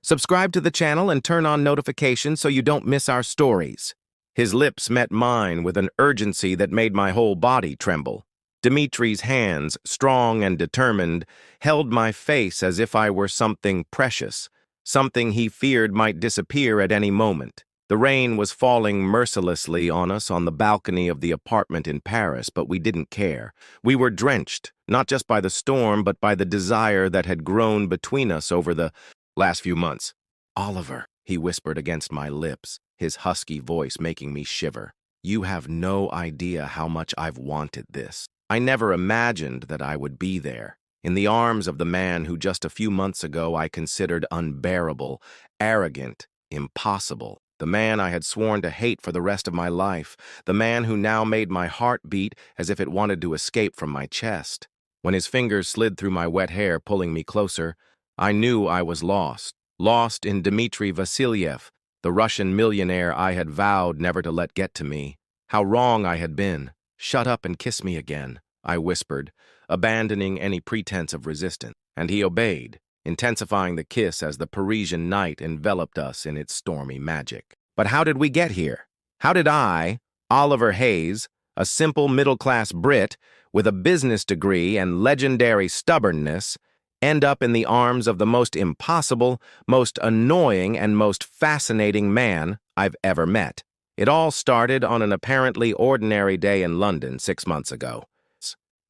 Subscribe to the channel and turn on notifications so you don't miss our stories." His lips met mine with an urgency that made my whole body tremble. Dimitri's hands, strong and determined, held my face as if I were something precious, something he feared might disappear at any moment. The rain was falling mercilessly on us on the balcony of the apartment in Paris, but we didn't care. We were drenched, not just by the storm, but by the desire that had grown between us over the last few months. "Oliver," he whispered against my lips, his husky voice making me shiver. "You have no idea how much I've wanted this. I never imagined that I would be there, in the arms of the man who just a few months ago I considered unbearable, arrogant, impossible. The man I had sworn to hate for the rest of my life. The man who now made my heart beat as if it wanted to escape from my chest. When his fingers slid through my wet hair, pulling me closer, I knew I was lost. Lost in Dimitri Vasiliev, the Russian millionaire I had vowed never to let get to me. How wrong I had been. "Shut up and kiss me again," I whispered, abandoning any pretense of resistance. And he obeyed, intensifying the kiss as the Parisian night enveloped us in its stormy magic. But how did we get here? How did I, Oliver Hayes, a simple middle-class Brit with a business degree and legendary stubbornness, end up in the arms of the most impossible, most annoying, and most fascinating man I've ever met? It all started on an apparently ordinary day in London 6 months ago.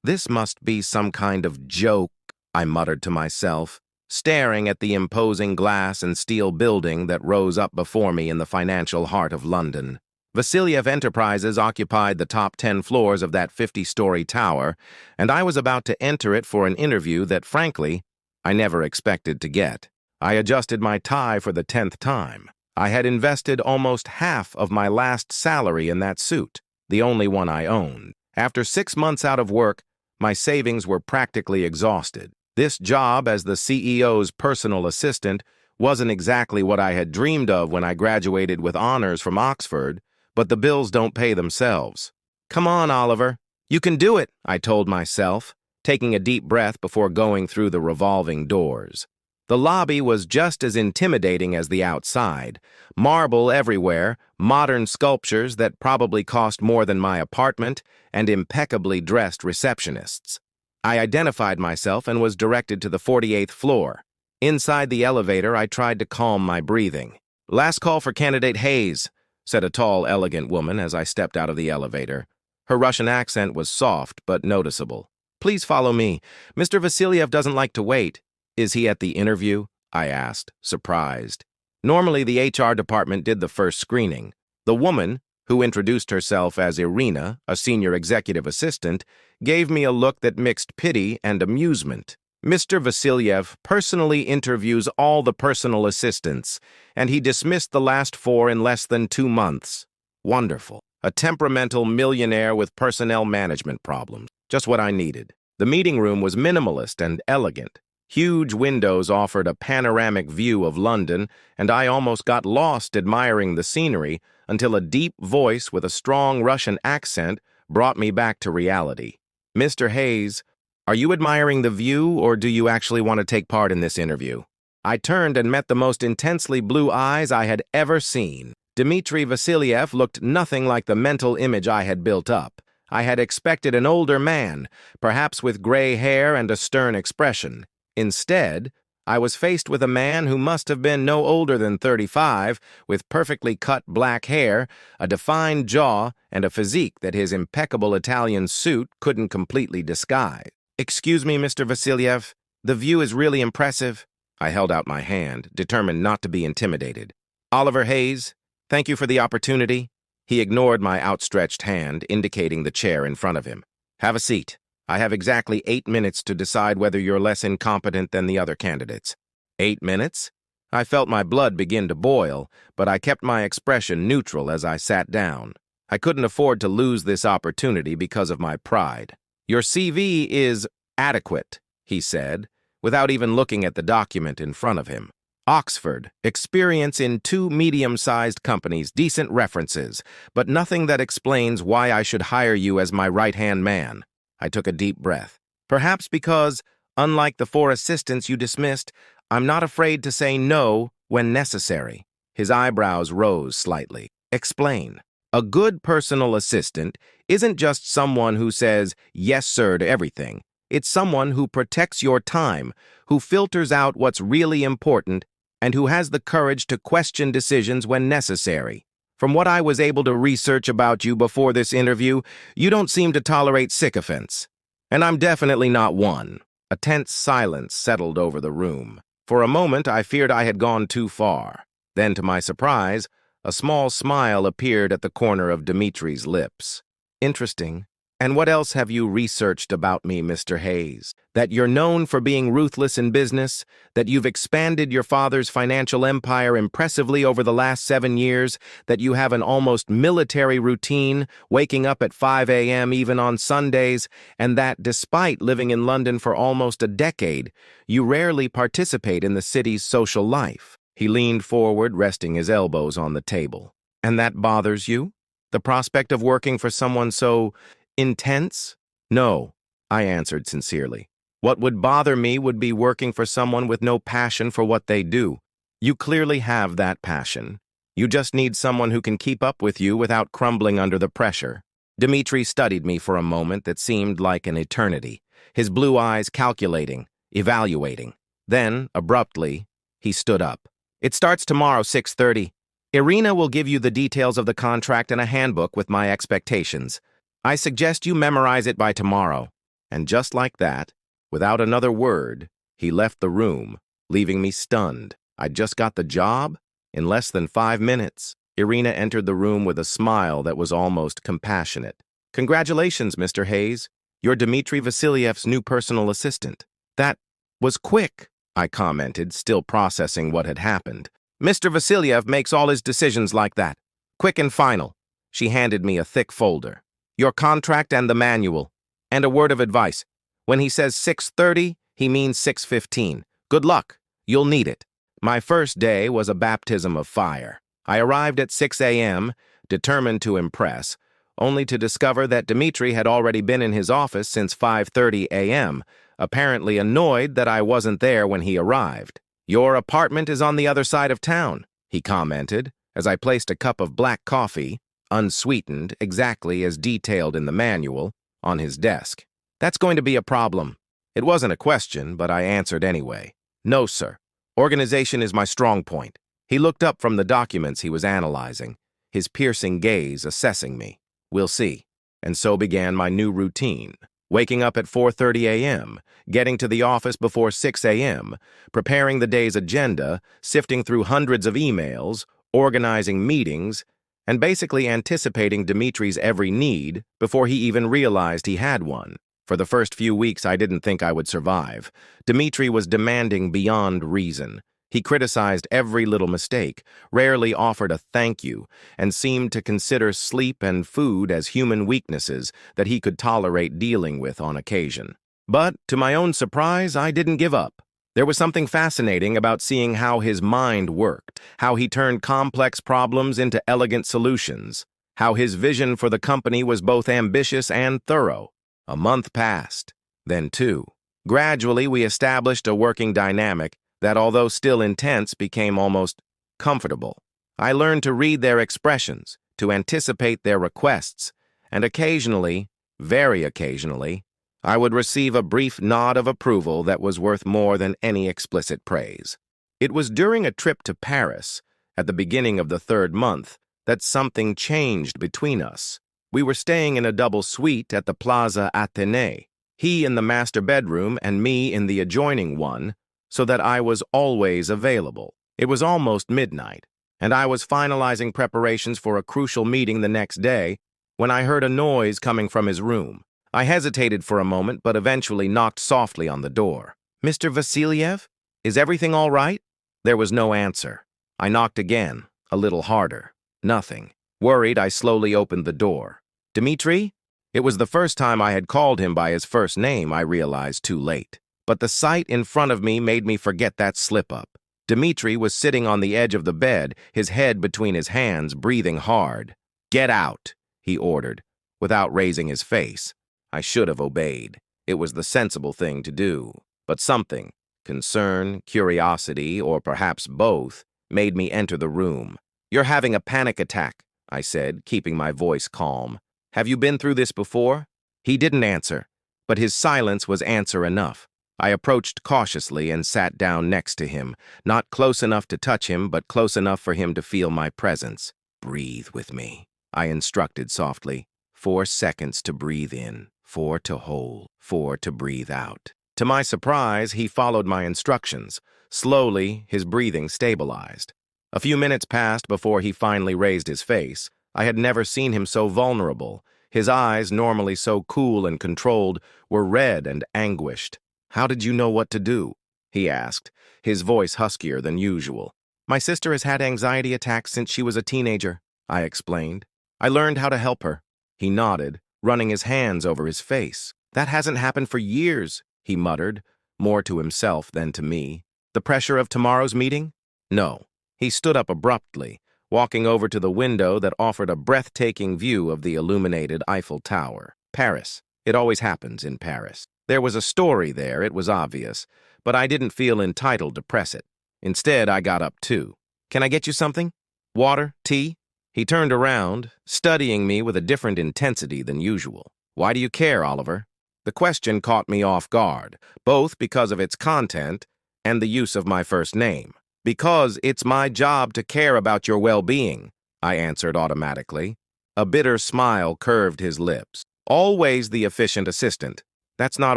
"This must be some kind of joke," I muttered to myself, staring at the imposing glass and steel building that rose up before me in the financial heart of London. Vasiliev Enterprises occupied the top 10 floors of that 50-story tower, and I was about to enter it for an interview that, frankly, I never expected to get. I adjusted my tie for the 10th time. I had invested almost half of my last salary in that suit, the only one I owned. After 6 months out of work, my savings were practically exhausted. This job as the CEO's personal assistant wasn't exactly what I had dreamed of when I graduated with honors from Oxford, but the bills don't pay themselves. "Come on, Oliver. You can do it," I told myself, taking a deep breath before going through the revolving doors. The lobby was just as intimidating as the outside. Marble everywhere, modern sculptures that probably cost more than my apartment, and impeccably dressed receptionists. I identified myself and was directed to the 48th floor. Inside the elevator, I tried to calm my breathing. "Last call for candidate Hayes," said a tall, elegant woman as I stepped out of the elevator. Her Russian accent was soft but noticeable. "Please follow me. Mr. Vasiliev doesn't like to wait." "Is he at the interview?" I asked, surprised. Normally, the HR department did the first screening. The woman, who introduced herself as Irina, a senior executive assistant, gave me a look that mixed pity and amusement. "Mr. Vasiliev personally interviews all the personal assistants, and he dismissed the last 4 in less than 2 months. Wonderful. A temperamental millionaire with personnel management problems. Just what I needed." The meeting room was minimalist and elegant. Huge windows offered a panoramic view of London, and I almost got lost admiring the scenery until a deep voice with a strong Russian accent brought me back to reality. "Mr. Hayes, are you admiring the view, or do you actually want to take part in this interview?" I turned and met the most intensely blue eyes I had ever seen. Dimitri Vasiliev looked nothing like the mental image I had built up. I had expected an older man, perhaps with gray hair and a stern expression. Instead, I was faced with a man who must have been no older than 35, with perfectly cut black hair, a defined jaw, and a physique that his impeccable Italian suit couldn't completely disguise. "Excuse me, Mr. Vasiliev, the view is really impressive." I held out my hand, determined not to be intimidated. "Oliver Hayes, thank you for the opportunity." He ignored my outstretched hand, indicating the chair in front of him. "Have a seat. I have exactly 8 minutes to decide whether you're less incompetent than the other candidates." 8 minutes? I felt my blood begin to boil, but I kept my expression neutral as I sat down. I couldn't afford to lose this opportunity because of my pride. "Your CV is adequate," he said, without even looking at the document in front of him. "Oxford, experience in 2 medium-sized companies, decent references, but nothing that explains why I should hire you as my right-hand man." I took a deep breath. "Perhaps because, unlike the 4 assistants you dismissed, I'm not afraid to say no when necessary. His eyebrows rose slightly. Explain. A good personal assistant isn't just someone who says yes, sir, to everything. It's someone who protects your time, who filters out what's really important, and who has the courage to question decisions when necessary. From what I was able to research about you before this interview, you don't seem to tolerate sycophants. And I'm definitely not one. A tense silence settled over the room. For a moment, I feared I had gone too far. Then, to my surprise, a small smile appeared at the corner of Dimitri's lips. Interesting. And what else have you researched about me, Mr. Hayes? That you're known for being ruthless in business, that you've expanded your father's financial empire impressively over the last 7 years, that you have an almost military routine, waking up at 5 a.m. even on Sundays, and that, despite living in London for almost a decade, you rarely participate in the city's social life. He leaned forward, resting his elbows on the table. And that bothers you? The prospect of working for someone so intense? No, I answered sincerely. What would bother me would be working for someone with no passion for what they do. You clearly have that passion. You just need someone who can keep up with you without crumbling under the pressure. Dimitri studied me for a moment that seemed like an eternity, his blue eyes calculating, evaluating. Then, abruptly, he stood up. It starts tomorrow, 6:30. Irina will give you the details of the contract and a handbook with my expectations. I suggest you memorize it by tomorrow. And just like that, without another word, he left the room, leaving me stunned. I'd just got the job? In less than 5 minutes, Irina entered the room with a smile that was almost compassionate. Congratulations, Mr. Hayes. You're Dimitri Vasiliev's new personal assistant. That was quick, I commented, still processing what had happened. Mr. Vasiliev makes all his decisions like that. Quick and final. She handed me a thick folder. Your contract and the manual. And a word of advice. When he says 6:30, he means 6:15. Good luck. You'll need it. My first day was a baptism of fire. I arrived at 6 a.m., determined to impress, only to discover that Dimitri had already been in his office since 5:30 a.m., apparently annoyed that I wasn't there when he arrived. Your apartment is on the other side of town, he commented, as I placed a cup of black coffee, unsweetened, exactly as detailed in the manual, on his desk. That's going to be a problem. It wasn't a question, but I answered anyway. No, sir. Organization is my strong point. He looked up from the documents he was analyzing, his piercing gaze assessing me. We'll see. And so began my new routine. Waking up at 4:30 a.m., getting to the office before 6 a.m., preparing the day's agenda, sifting through hundreds of emails, organizing meetings, and basically anticipating Dimitri's every need before he even realized he had one. For the first few weeks, I didn't think I would survive. Dimitri was demanding beyond reason. He criticized every little mistake, rarely offered a thank you, and seemed to consider sleep and food as human weaknesses that he could tolerate dealing with on occasion. But, to my own surprise, I didn't give up. There was something fascinating about seeing how his mind worked, how he turned complex problems into elegant solutions, how his vision for the company was both ambitious and thorough. A month passed, then 2. Gradually, we established a working dynamic that, although still intense, became almost comfortable. I learned to read their expressions, to anticipate their requests, and occasionally, very occasionally, I would receive a brief nod of approval that was worth more than any explicit praise. It was during a trip to Paris, at the beginning of the 3rd month, that something changed between us. We were staying in a double suite at the Plaza Athénée, he in the master bedroom and me in the adjoining one, so that I was always available. It was almost midnight, and I was finalizing preparations for a crucial meeting the next day when I heard a noise coming from his room. I hesitated for a moment, but eventually knocked softly on the door. Mr. Vasiliev? Is everything all right? There was no answer. I knocked again, a little harder. Nothing. Worried, I slowly opened the door. Dimitri? It was the first time I had called him by his first name, I realized too late. But the sight in front of me made me forget that slip-up. Dimitri was sitting on the edge of the bed, his head between his hands, breathing hard. Get out, he ordered, without raising his face. I should have obeyed. It was the sensible thing to do. But something, concern, curiosity, or perhaps both, made me enter the room. "You're having a panic attack," I said, keeping my voice calm. "Have you been through this before?" He didn't answer, but his silence was answer enough. I approached cautiously and sat down next to him, not close enough to touch him, but close enough for him to feel my presence. "Breathe with me," I instructed softly. 4 seconds to breathe in, 4 to hold, 4 to breathe out. To my surprise, he followed my instructions. Slowly, his breathing stabilized. A few minutes passed before he finally raised his face. I had never seen him so vulnerable. His eyes, normally so cool and controlled, were red and anguished. "How did you know what to do?" he asked, his voice huskier than usual. "My sister has had anxiety attacks since she was a teenager," I explained. "I learned how to help her." He nodded, running his hands over his face. "That hasn't happened for years," he muttered, more to himself than to me. "The pressure of tomorrow's meeting?" "No." He stood up abruptly, walking over to the window that offered a breathtaking view of the illuminated Eiffel Tower. "Paris. It always happens in Paris." There was a story there, it was obvious, but I didn't feel entitled to press it. Instead, I got up too. "Can I get you something? Water? Tea?" He turned around, studying me with a different intensity than usual. "Why do you care, Oliver?" The question caught me off guard, both because of its content and the use of my first name. "Because it's my job to care about your well-being," I answered automatically. A bitter smile curved his lips. "Always the efficient assistant." "That's not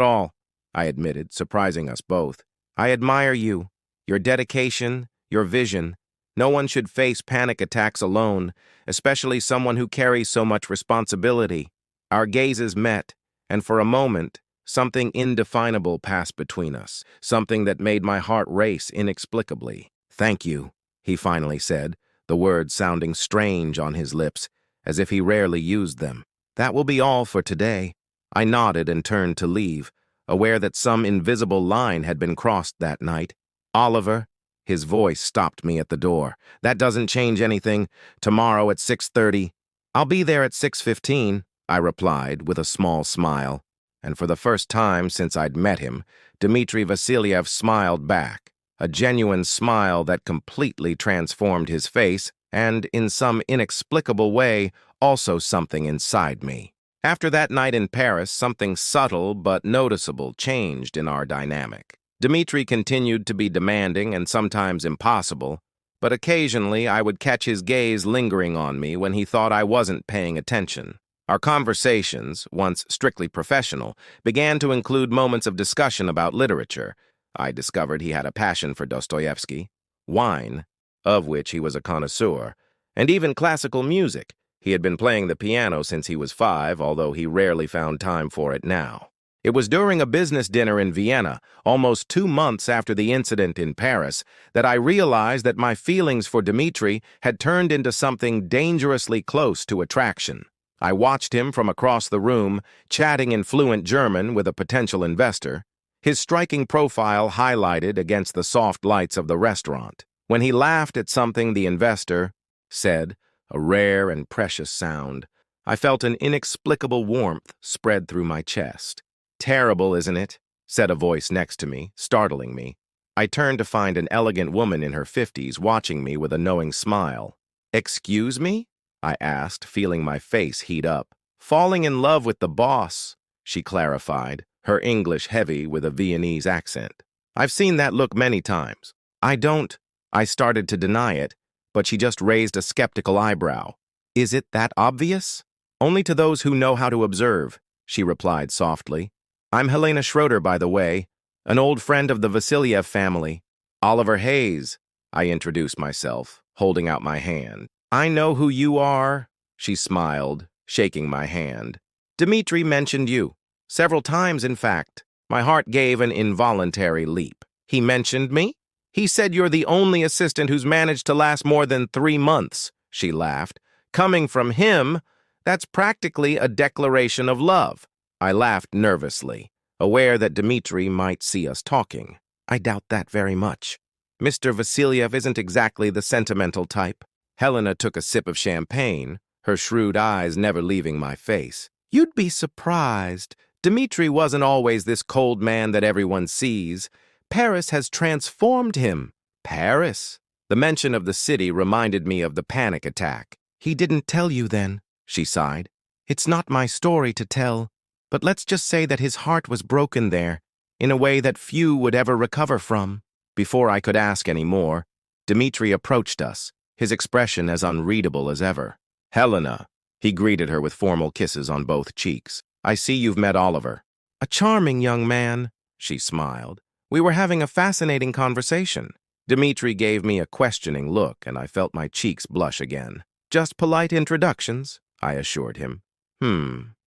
all," I admitted, surprising us both. "I admire you, your dedication, your vision. No one should face panic attacks alone, especially someone who carries so much responsibility." Our gazes met, and for a moment, something indefinable passed between us, something that made my heart race inexplicably. "Thank you," he finally said, the words sounding strange on his lips, as if he rarely used them. "That will be all for today." I nodded and turned to leave, aware that some invisible line had been crossed that night. "Oliver," his voice stopped me at the door. "That doesn't change anything. Tomorrow at 6:30. "I'll be there at 6:15, I replied with a small smile. And for the first time since I'd met him, Dimitri Vasiliev smiled back, a genuine smile that completely transformed his face and, in some inexplicable way, also something inside me. After that night in Paris, something subtle but noticeable changed in our dynamic. Dimitri continued to be demanding and sometimes impossible, but occasionally I would catch his gaze lingering on me when he thought I wasn't paying attention. Our conversations, once strictly professional, began to include moments of discussion about literature. I discovered he had a passion for Dostoevsky, wine, of which he was a connoisseur, and even classical music. He had been playing the piano since he was 5, although he rarely found time for it now. It was during a business dinner in Vienna, almost 2 months after the incident in Paris, that I realized that my feelings for Dimitri had turned into something dangerously close to attraction. I watched him from across the room, chatting in fluent German with a potential investor, his striking profile highlighted against the soft lights of the restaurant. When he laughed at something the investor said, a rare and precious sound, I felt an inexplicable warmth spread through my chest. "Terrible, isn't it?" said a voice next to me, startling me. I turned to find an elegant woman in her 50s watching me with a knowing smile. "Excuse me?" I asked, feeling my face heat up. "Falling in love with the boss," she clarified, her English heavy with a Viennese accent. "I've seen that look many times." I started to deny it, but she just raised a skeptical eyebrow. "Is it that obvious?" "Only to those who know how to observe," she replied softly. "I'm Helena Schroeder, by the way, an old friend of the Vasiliev family." "Oliver Hayes," I introduced myself, holding out my hand. "I know who you are," she smiled, shaking my hand. "Dimitri mentioned you. Several times, in fact." My heart gave an involuntary leap. "He mentioned me? He said you're the only assistant who's managed to last more than 3 months, she laughed. "Coming from him, that's practically a declaration of love." I laughed nervously, aware that Dimitri might see us talking. "I doubt that very much. Mr. Vasiliev isn't exactly the sentimental type." Helena took a sip of champagne, her shrewd eyes never leaving my face. "You'd be surprised. Dimitri wasn't always this cold man that everyone sees. Paris has transformed him." "Paris?" The mention of the city reminded me of the panic attack. "He didn't tell you then," she sighed. "It's not my story to tell, but let's just say that his heart was broken there, in a way that few would ever recover from." Before I could ask any more, Dimitri approached us, his expression as unreadable as ever. "Helena," he greeted her with formal kisses on both cheeks. "I see you've met Oliver." "A charming young man," she smiled. "We were having a fascinating conversation." Dimitri gave me a questioning look, and I felt my cheeks blush again. "Just polite introductions," I assured him.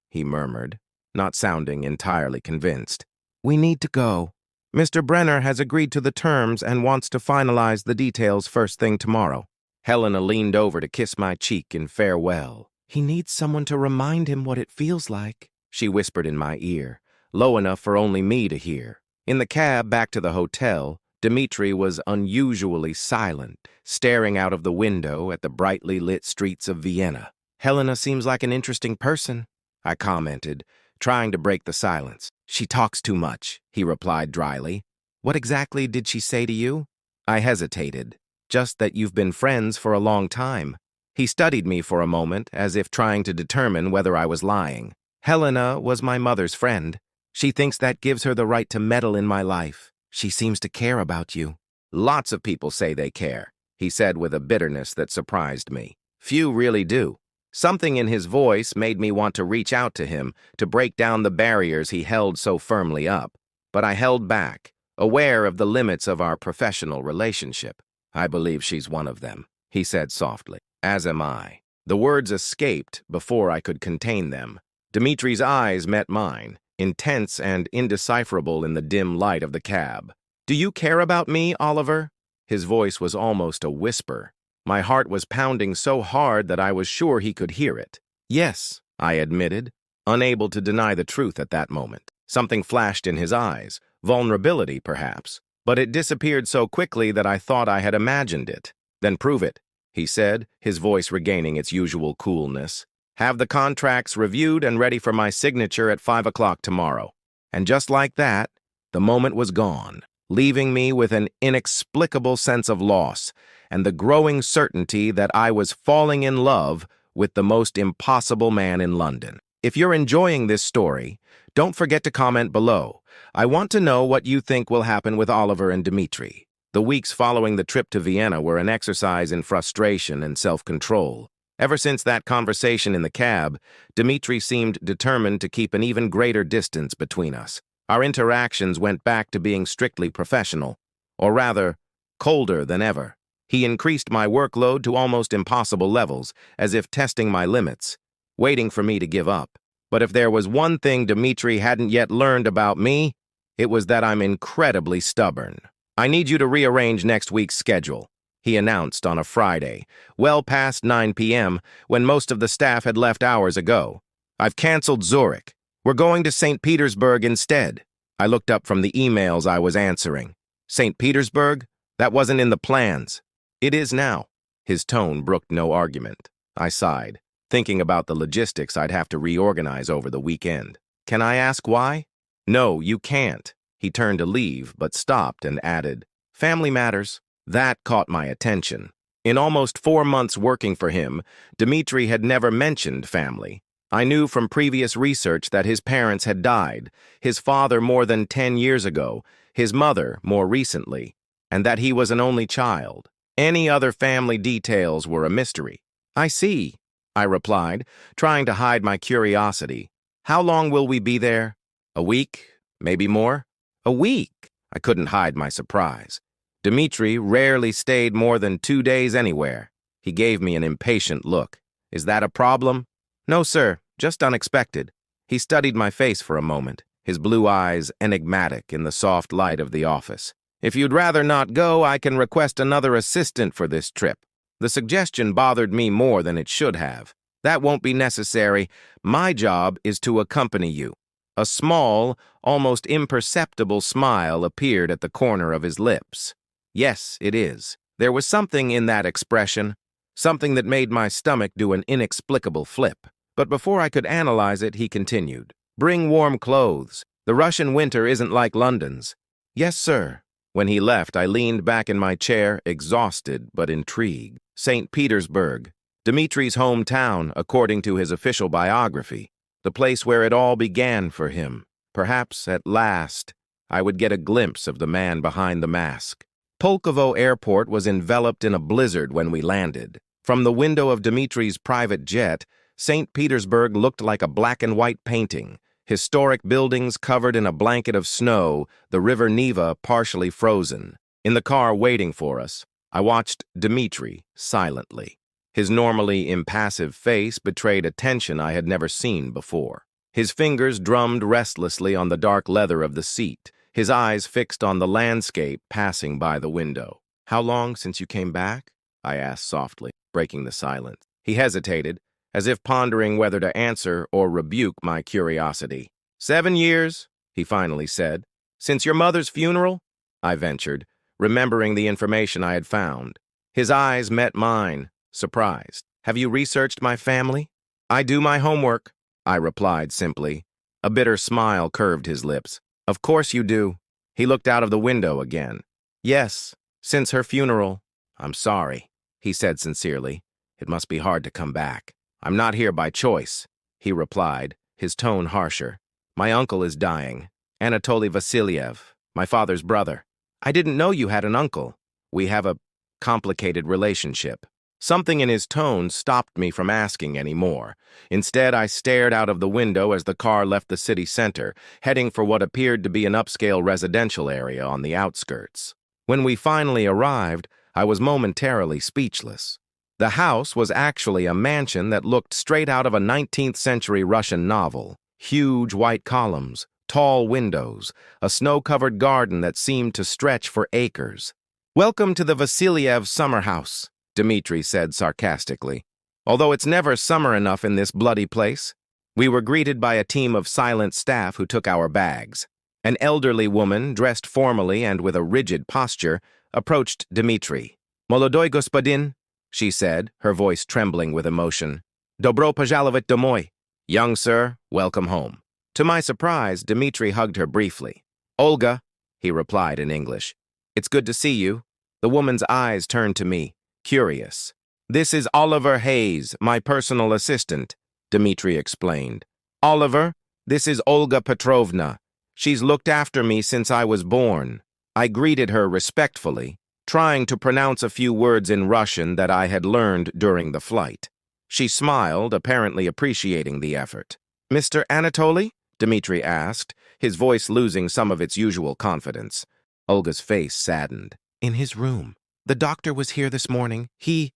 He murmured, not sounding entirely convinced. "We need to go. Mr. Brenner has agreed to the terms and wants to finalize the details first thing tomorrow." Helena leaned over to kiss my cheek in farewell. "He needs someone to remind him what it feels like," she whispered in my ear, low enough for only me to hear. In the cab back to the hotel, Dimitri was unusually silent, staring out of the window at the brightly lit streets of Vienna. "Helena seems like an interesting person," I commented, trying to break the silence. "She talks too much," he replied dryly. "What exactly did she say to you?" I hesitated. "Just that you've been friends for a long time." He studied me for a moment, as if trying to determine whether I was lying. "Helena was my mother's friend. She thinks that gives her the right to meddle in my life. She seems to care about you." "Lots of people say they care," he said with a bitterness that surprised me. "Few really do." Something in his voice made me want to reach out to him, to break down the barriers he held so firmly up. But I held back, aware of the limits of our professional relationship. "I believe she's one of them," he said softly. "As am I." The words escaped before I could contain them. Dimitri's eyes met mine, intense and indecipherable in the dim light of the cab. "Do you care about me, Oliver?" His voice was almost a whisper. My heart was pounding so hard that I was sure he could hear it. "Yes," I admitted, unable to deny the truth at that moment. Something flashed in his eyes, vulnerability perhaps, but it disappeared so quickly that I thought I had imagined it. "Then prove it," he said, his voice regaining its usual coolness. "Have the contracts reviewed and ready for my signature at 5 o'clock tomorrow." And just like that, the moment was gone, leaving me with an inexplicable sense of loss and the growing certainty that I was falling in love with the most impossible man in London. If you're enjoying this story, don't forget to comment below. I want to know what you think will happen with Oliver and Dimitri. The weeks following the trip to Vienna were an exercise in frustration and self-control. Ever since that conversation in the cab, Dimitri seemed determined to keep an even greater distance between us. Our interactions went back to being strictly professional, or rather, colder than ever. He increased my workload to almost impossible levels, as if testing my limits, waiting for me to give up. But if there was one thing Dimitri hadn't yet learned about me, it was that I'm incredibly stubborn. "I need you to rearrange next week's schedule," he announced on a Friday, well past 9 p.m., when most of the staff had left hours ago. "I've canceled Zurich. We're going to St. Petersburg instead." I looked up from the emails I was answering. "St. Petersburg? That wasn't in the plans." "It is now." His tone brooked no argument. I sighed, thinking about the logistics I'd have to reorganize over the weekend. "Can I ask why?" "No, you can't." He turned to leave, but stopped and added, "Family matters." That caught my attention. In almost 4 months working for him, Dimitri had never mentioned family. I knew from previous research that his parents had died, his father more than 10 years ago, his mother more recently, and that he was an only child. Any other family details were a mystery. "I see," I replied, trying to hide my curiosity. "How long will we be there?" "A week, maybe more." "A week?" I couldn't hide my surprise. Dimitri rarely stayed more than 2 days anywhere. He gave me an impatient look. "Is that a problem?" "No, sir, just unexpected." He studied my face for a moment, his blue eyes enigmatic in the soft light of the office. "If you'd rather not go, I can request another assistant for this trip." The suggestion bothered me more than it should have. "That won't be necessary. My job is to accompany you." A small, almost imperceptible smile appeared at the corner of his lips. "Yes, it is." There was something in that expression, something that made my stomach do an inexplicable flip. But before I could analyze it, he continued, "Bring warm clothes. The Russian winter isn't like London's." "Yes, sir." When he left, I leaned back in my chair, exhausted but intrigued. St. Petersburg, Dimitri's hometown, according to his official biography, the place where it all began for him. Perhaps, at last, I would get a glimpse of the man behind the mask. Pulkovo Airport was enveloped in a blizzard when we landed. From the window of Dimitri's private jet, St. Petersburg looked like a black-and-white painting. Historic buildings covered in a blanket of snow, the river Neva partially frozen. In the car waiting for us, I watched Dimitri silently. His normally impassive face betrayed a tension I had never seen before. His fingers drummed restlessly on the dark leather of the seat, his eyes fixed on the landscape passing by the window. "How long since you came back?" I asked softly, breaking the silence. He hesitated, as if pondering whether to answer or rebuke my curiosity. 7 years, he finally said. "Since your mother's funeral?" I ventured, remembering the information I had found. His eyes met mine, surprised. "Have you researched my family?" "I do my homework," I replied simply. A bitter smile curved his lips. "Of course you do." He looked out of the window again. "Yes, since her funeral." "I'm sorry," he said sincerely. "It must be hard to come back." "I'm not here by choice," he replied, his tone harsher. "My uncle is dying, Anatoly Vasiliev, my father's brother." "I didn't know you had an uncle." "We have a complicated relationship." Something in his tone stopped me from asking any more. Instead, I stared out of the window as the car left the city center, heading for what appeared to be an upscale residential area on the outskirts. When we finally arrived, I was momentarily speechless. The house was actually a mansion that looked straight out of a 19th century Russian novel. Huge white columns, tall windows, a snow-covered garden that seemed to stretch for acres. "Welcome to the Vasiliev summer house," Dimitri said sarcastically. "Although it's never summer enough in this bloody place." We were greeted by a team of silent staff who took our bags. An elderly woman, dressed formally and with a rigid posture, approached Dimitri. "Молодой господин," she said, her voice trembling with emotion. "Добро пожаловать домой." "Young sir, welcome home." To my surprise, Dimitri hugged her briefly. "Olga," he replied in English. "It's good to see you." The woman's eyes turned to me, curious. "This is Oliver Hayes, my personal assistant," Dimitri explained. "Oliver, this is Olga Petrovna. She's looked after me since I was born." I greeted her respectfully, trying to pronounce a few words in Russian that I had learned during the flight. She smiled, apparently appreciating the effort. "Mr. Anatoly?" Dimitri asked, his voice losing some of its usual confidence. Olga's face saddened. "In his room. The doctor was here this morning. She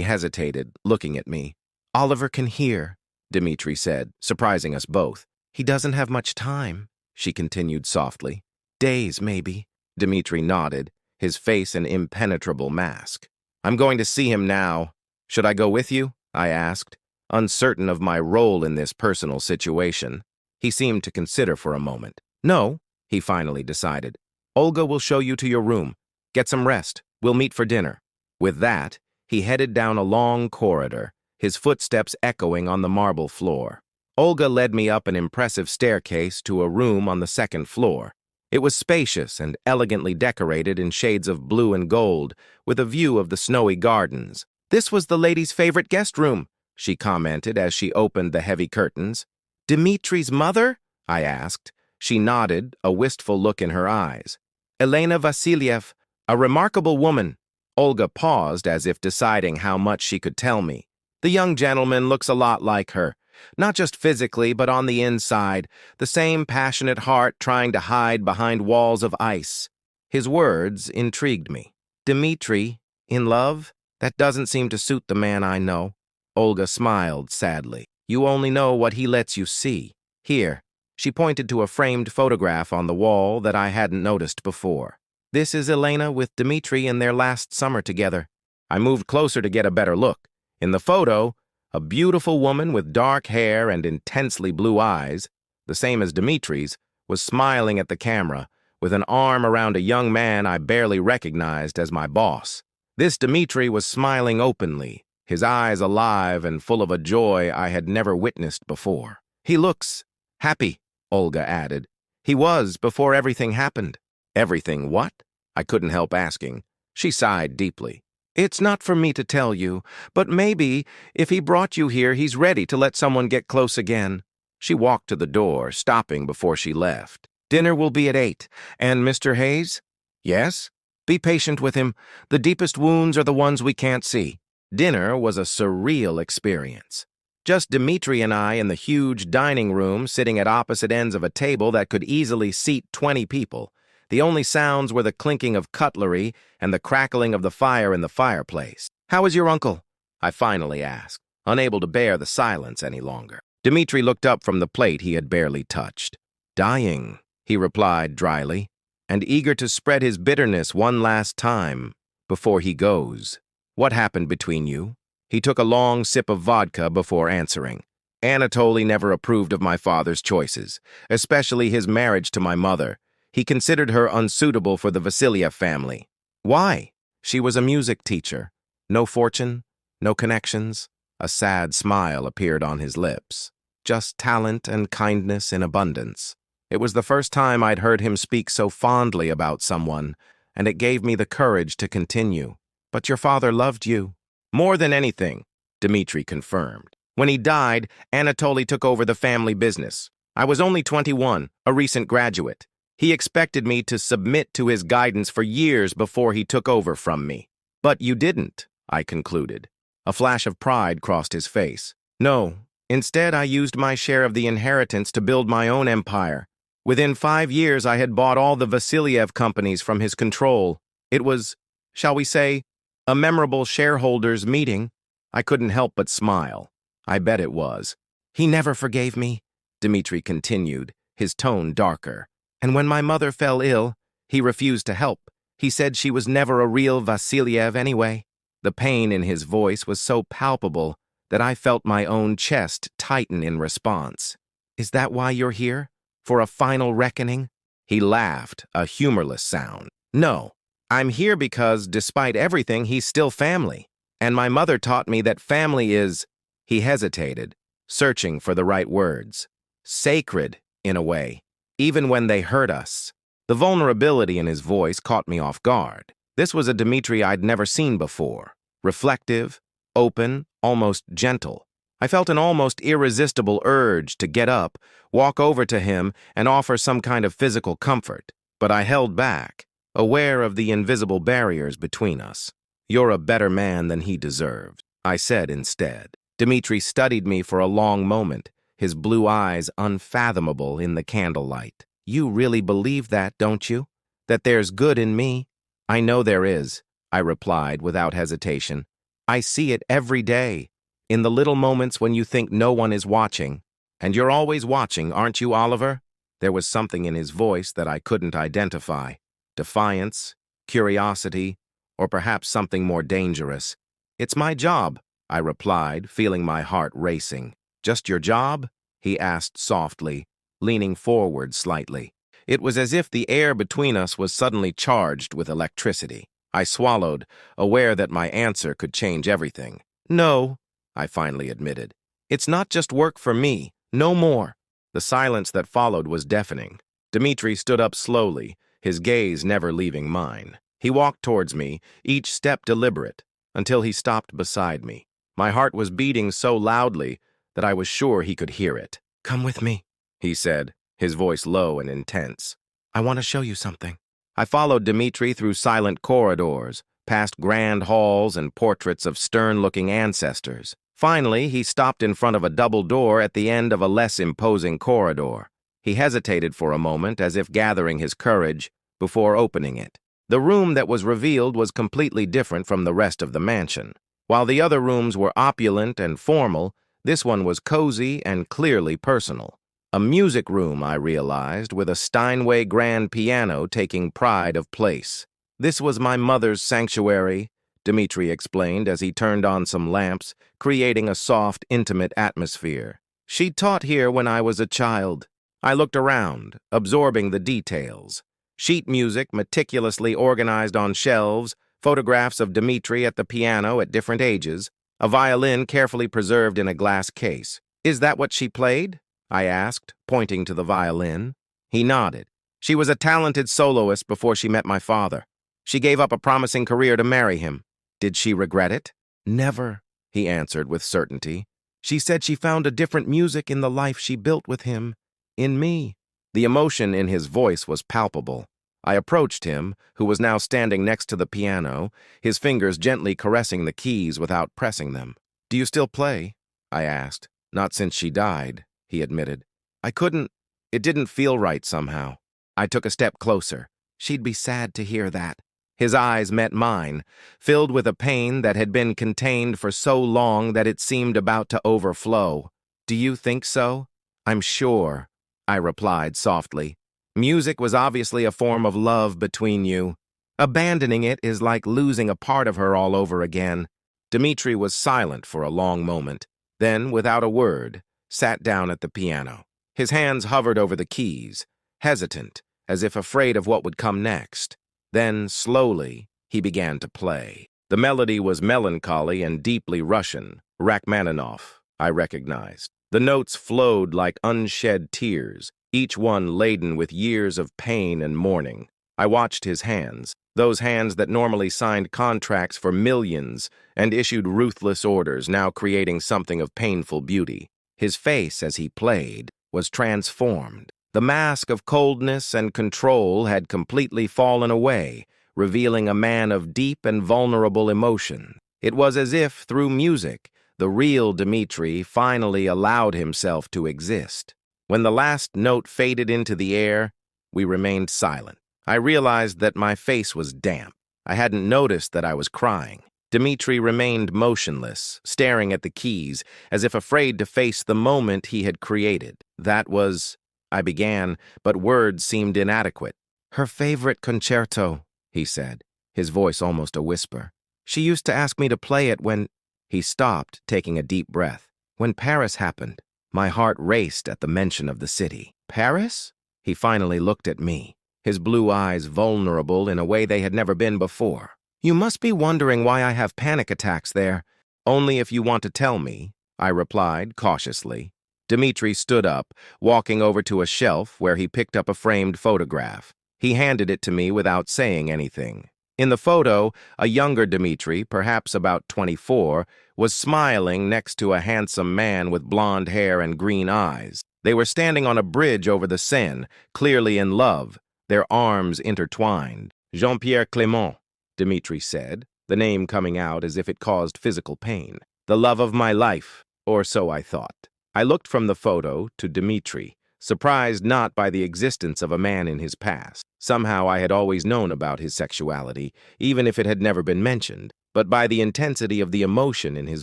hesitated, looking at me. "Oliver can hear," Dimitri said, surprising us both. "He doesn't have much time," she continued softly. "Days, maybe." Dimitri nodded, his face an impenetrable mask. "I'm going to see him now. Should I go with you?" I asked, uncertain of my role in this personal situation. He seemed to consider for a moment. "No," he finally decided. "Olga will show you to your room. Get some rest. We'll meet for dinner." With that, he headed down a long corridor, his footsteps echoing on the marble floor. Olga led me up an impressive staircase to a room on the second floor. It was spacious and elegantly decorated in shades of blue and gold, with a view of the snowy gardens. "This was the lady's favorite guest room," she commented as she opened the heavy curtains. "Dimitri's mother?" I asked. She nodded, a wistful look in her eyes. "Elena Vasiliev, a remarkable woman." Olga paused as if deciding how much she could tell me. "The young gentleman looks a lot like her. Not just physically, but on the inside, the same passionate heart trying to hide behind walls of ice." His words intrigued me. "Dimitri, in love? That doesn't seem to suit the man I know." Olga smiled sadly. "You only know what he lets you see. Here." She pointed to a framed photograph on the wall that I hadn't noticed before. "This is Elena with Dimitri in their last summer together." I moved closer to get a better look. In the photo, a beautiful woman with dark hair and intensely blue eyes, the same as Dimitri's, was smiling at the camera, with an arm around a young man I barely recognized as my boss. This Dimitri was smiling openly, his eyes alive and full of a joy I had never witnessed before. "He looks happy," Olga added. "He was before everything happened." "Everything what?" I couldn't help asking. She sighed deeply. It's not for me to tell you, but maybe if he brought you here, he's ready to let someone get close again. She walked to the door, stopping before she left. Dinner will be at 8. And Mr. Hayes? Yes? Be patient with him. The deepest wounds are the ones we can't see. Dinner was a surreal experience. Just Dimitri and I in the huge dining room, sitting at opposite ends of a table that could easily seat 20 people. The only sounds were the clinking of cutlery and the crackling of the fire in the fireplace. How is your uncle? I finally asked, unable to bear the silence any longer. Dimitri looked up from the plate he had barely touched. Dying, he replied dryly, and eager to spread his bitterness one last time before he goes. What happened between you? He took a long sip of vodka before answering. Anatoly never approved of my father's choices, especially his marriage to my mother. He considered her unsuitable for the Vasiliev family. Why? She was a music teacher. No fortune, no connections. A sad smile appeared on his lips. Just talent and kindness in abundance. It was the first time I'd heard him speak so fondly about someone, and it gave me the courage to continue. But your father loved you. More than anything, Dimitri confirmed. When he died, Anatoly took over the family business. I was only 21, a recent graduate. He expected me to submit to his guidance for years before he took over from me. But you didn't, I concluded. A flash of pride crossed his face. No, instead I used my share of the inheritance to build my own empire. Within 5 years I had bought all the Vasiliev companies from his control. It was, shall we say, a memorable shareholders' meeting. I couldn't help but smile. I bet it was. He never forgave me, Dimitri continued, his tone darker. And when my mother fell ill, he refused to help. He said she was never a real Vasiliev anyway. The pain in his voice was so palpable that I felt my own chest tighten in response. Is that why you're here? For a final reckoning? He laughed, a humorless sound. No. I'm here because, despite everything, he's still family. And my mother taught me that family is, he hesitated, searching for the right words, sacred, in a way, even when they hurt us. The vulnerability in his voice caught me off guard. This was a Dimitri I'd never seen before. Reflective, open, almost gentle. I felt an almost irresistible urge to get up, walk over to him, and offer some kind of physical comfort. But I held back, aware of the invisible barriers between us. You're a better man than he deserved, I said instead. Dimitri studied me for a long moment, his blue eyes unfathomable in the candlelight. You really believe that, don't you? That there's good in me? I know there is, I replied without hesitation. I see it every day, in the little moments when you think no one is watching. And you're always watching, aren't you, Oliver? There was something in his voice that I couldn't identify. Defiance, curiosity, or perhaps something more dangerous. It's my job, I replied, feeling my heart racing. Just your job? He asked softly, leaning forward slightly. It was as if the air between us was suddenly charged with electricity. I swallowed, aware that my answer could change everything. No, I finally admitted. It's not just work for me, no more. The silence that followed was deafening. Dimitri stood up slowly, his gaze never leaving mine. He walked towards me, each step deliberate, until he stopped beside me. My heart was beating so loudly that I was sure he could hear it. Come with me, he said, his voice low and intense. I want to show you something. I followed Dimitri through silent corridors, past grand halls and portraits of stern-looking ancestors. Finally, he stopped in front of a double door at the end of a less imposing corridor. He hesitated for a moment, as if gathering his courage, before opening it. The room that was revealed was completely different from the rest of the mansion. While the other rooms were opulent and formal, this one was cozy and clearly personal. A music room, I realized, with a Steinway grand piano taking pride of place. This was my mother's sanctuary, Dimitri explained as he turned on some lamps, creating a soft, intimate atmosphere. She taught here when I was a child. I looked around, absorbing the details. Sheet music meticulously organized on shelves, photographs of Dimitri at the piano at different ages, a violin carefully preserved in a glass case. Is that what she played? I asked, pointing to the violin. He nodded. She was a talented soloist before she met my father. She gave up a promising career to marry him. Did she regret it? Never, he answered with certainty. She said she found a different music in the life she built with him, in me. The emotion in his voice was palpable. I approached him, who was now standing next to the piano, his fingers gently caressing the keys without pressing them. Do you still play? I asked. Not since she died, he admitted. I couldn't. It didn't feel right somehow. I took a step closer. She'd be sad to hear that. His eyes met mine, filled with a pain that had been contained for so long that it seemed about to overflow. Do you think so? I'm sure, I replied softly. Music was obviously a form of love between you. Abandoning it is like losing a part of her all over again. Dimitri was silent for a long moment, then, without a word, sat down at the piano. His hands hovered over the keys, hesitant, as if afraid of what would come next. Then, slowly, he began to play. The melody was melancholy and deeply Russian, Rachmaninoff, I recognized. The notes flowed like unshed tears, each one laden with years of pain and mourning. I watched his hands, those hands that normally signed contracts for millions and issued ruthless orders, now creating something of painful beauty. His face, as he played, was transformed. The mask of coldness and control had completely fallen away, revealing a man of deep and vulnerable emotion. It was as if, through music, the real Dimitri finally allowed himself to exist. When the last note faded into the air, we remained silent. I realized that my face was damp. I hadn't noticed that I was crying. Dimitri remained motionless, staring at the keys, as if afraid to face the moment he had created. That was... I began, but words seemed inadequate. Her favorite concerto, he said, his voice almost a whisper. She used to ask me to play it when... He stopped, taking a deep breath. When Paris happened, my heart raced at the mention of the city. Paris? He finally looked at me, his blue eyes vulnerable in a way they had never been before. You must be wondering why I have panic attacks there. Only if you want to tell me, I replied cautiously. Dimitri stood up, walking over to a shelf where he picked up a framed photograph. He handed it to me without saying anything. In the photo, a younger Dimitri, perhaps about 24, was smiling next to a handsome man with blonde hair and green eyes. They were standing on a bridge over the Seine, clearly in love, their arms intertwined. Jean-Pierre Clément, Dimitri said, the name coming out as if it caused physical pain. The love of my life, or so I thought. I looked from the photo to Dimitri, surprised not by the existence of a man in his past. Somehow I had always known about his sexuality, even if it had never been mentioned, but by the intensity of the emotion in his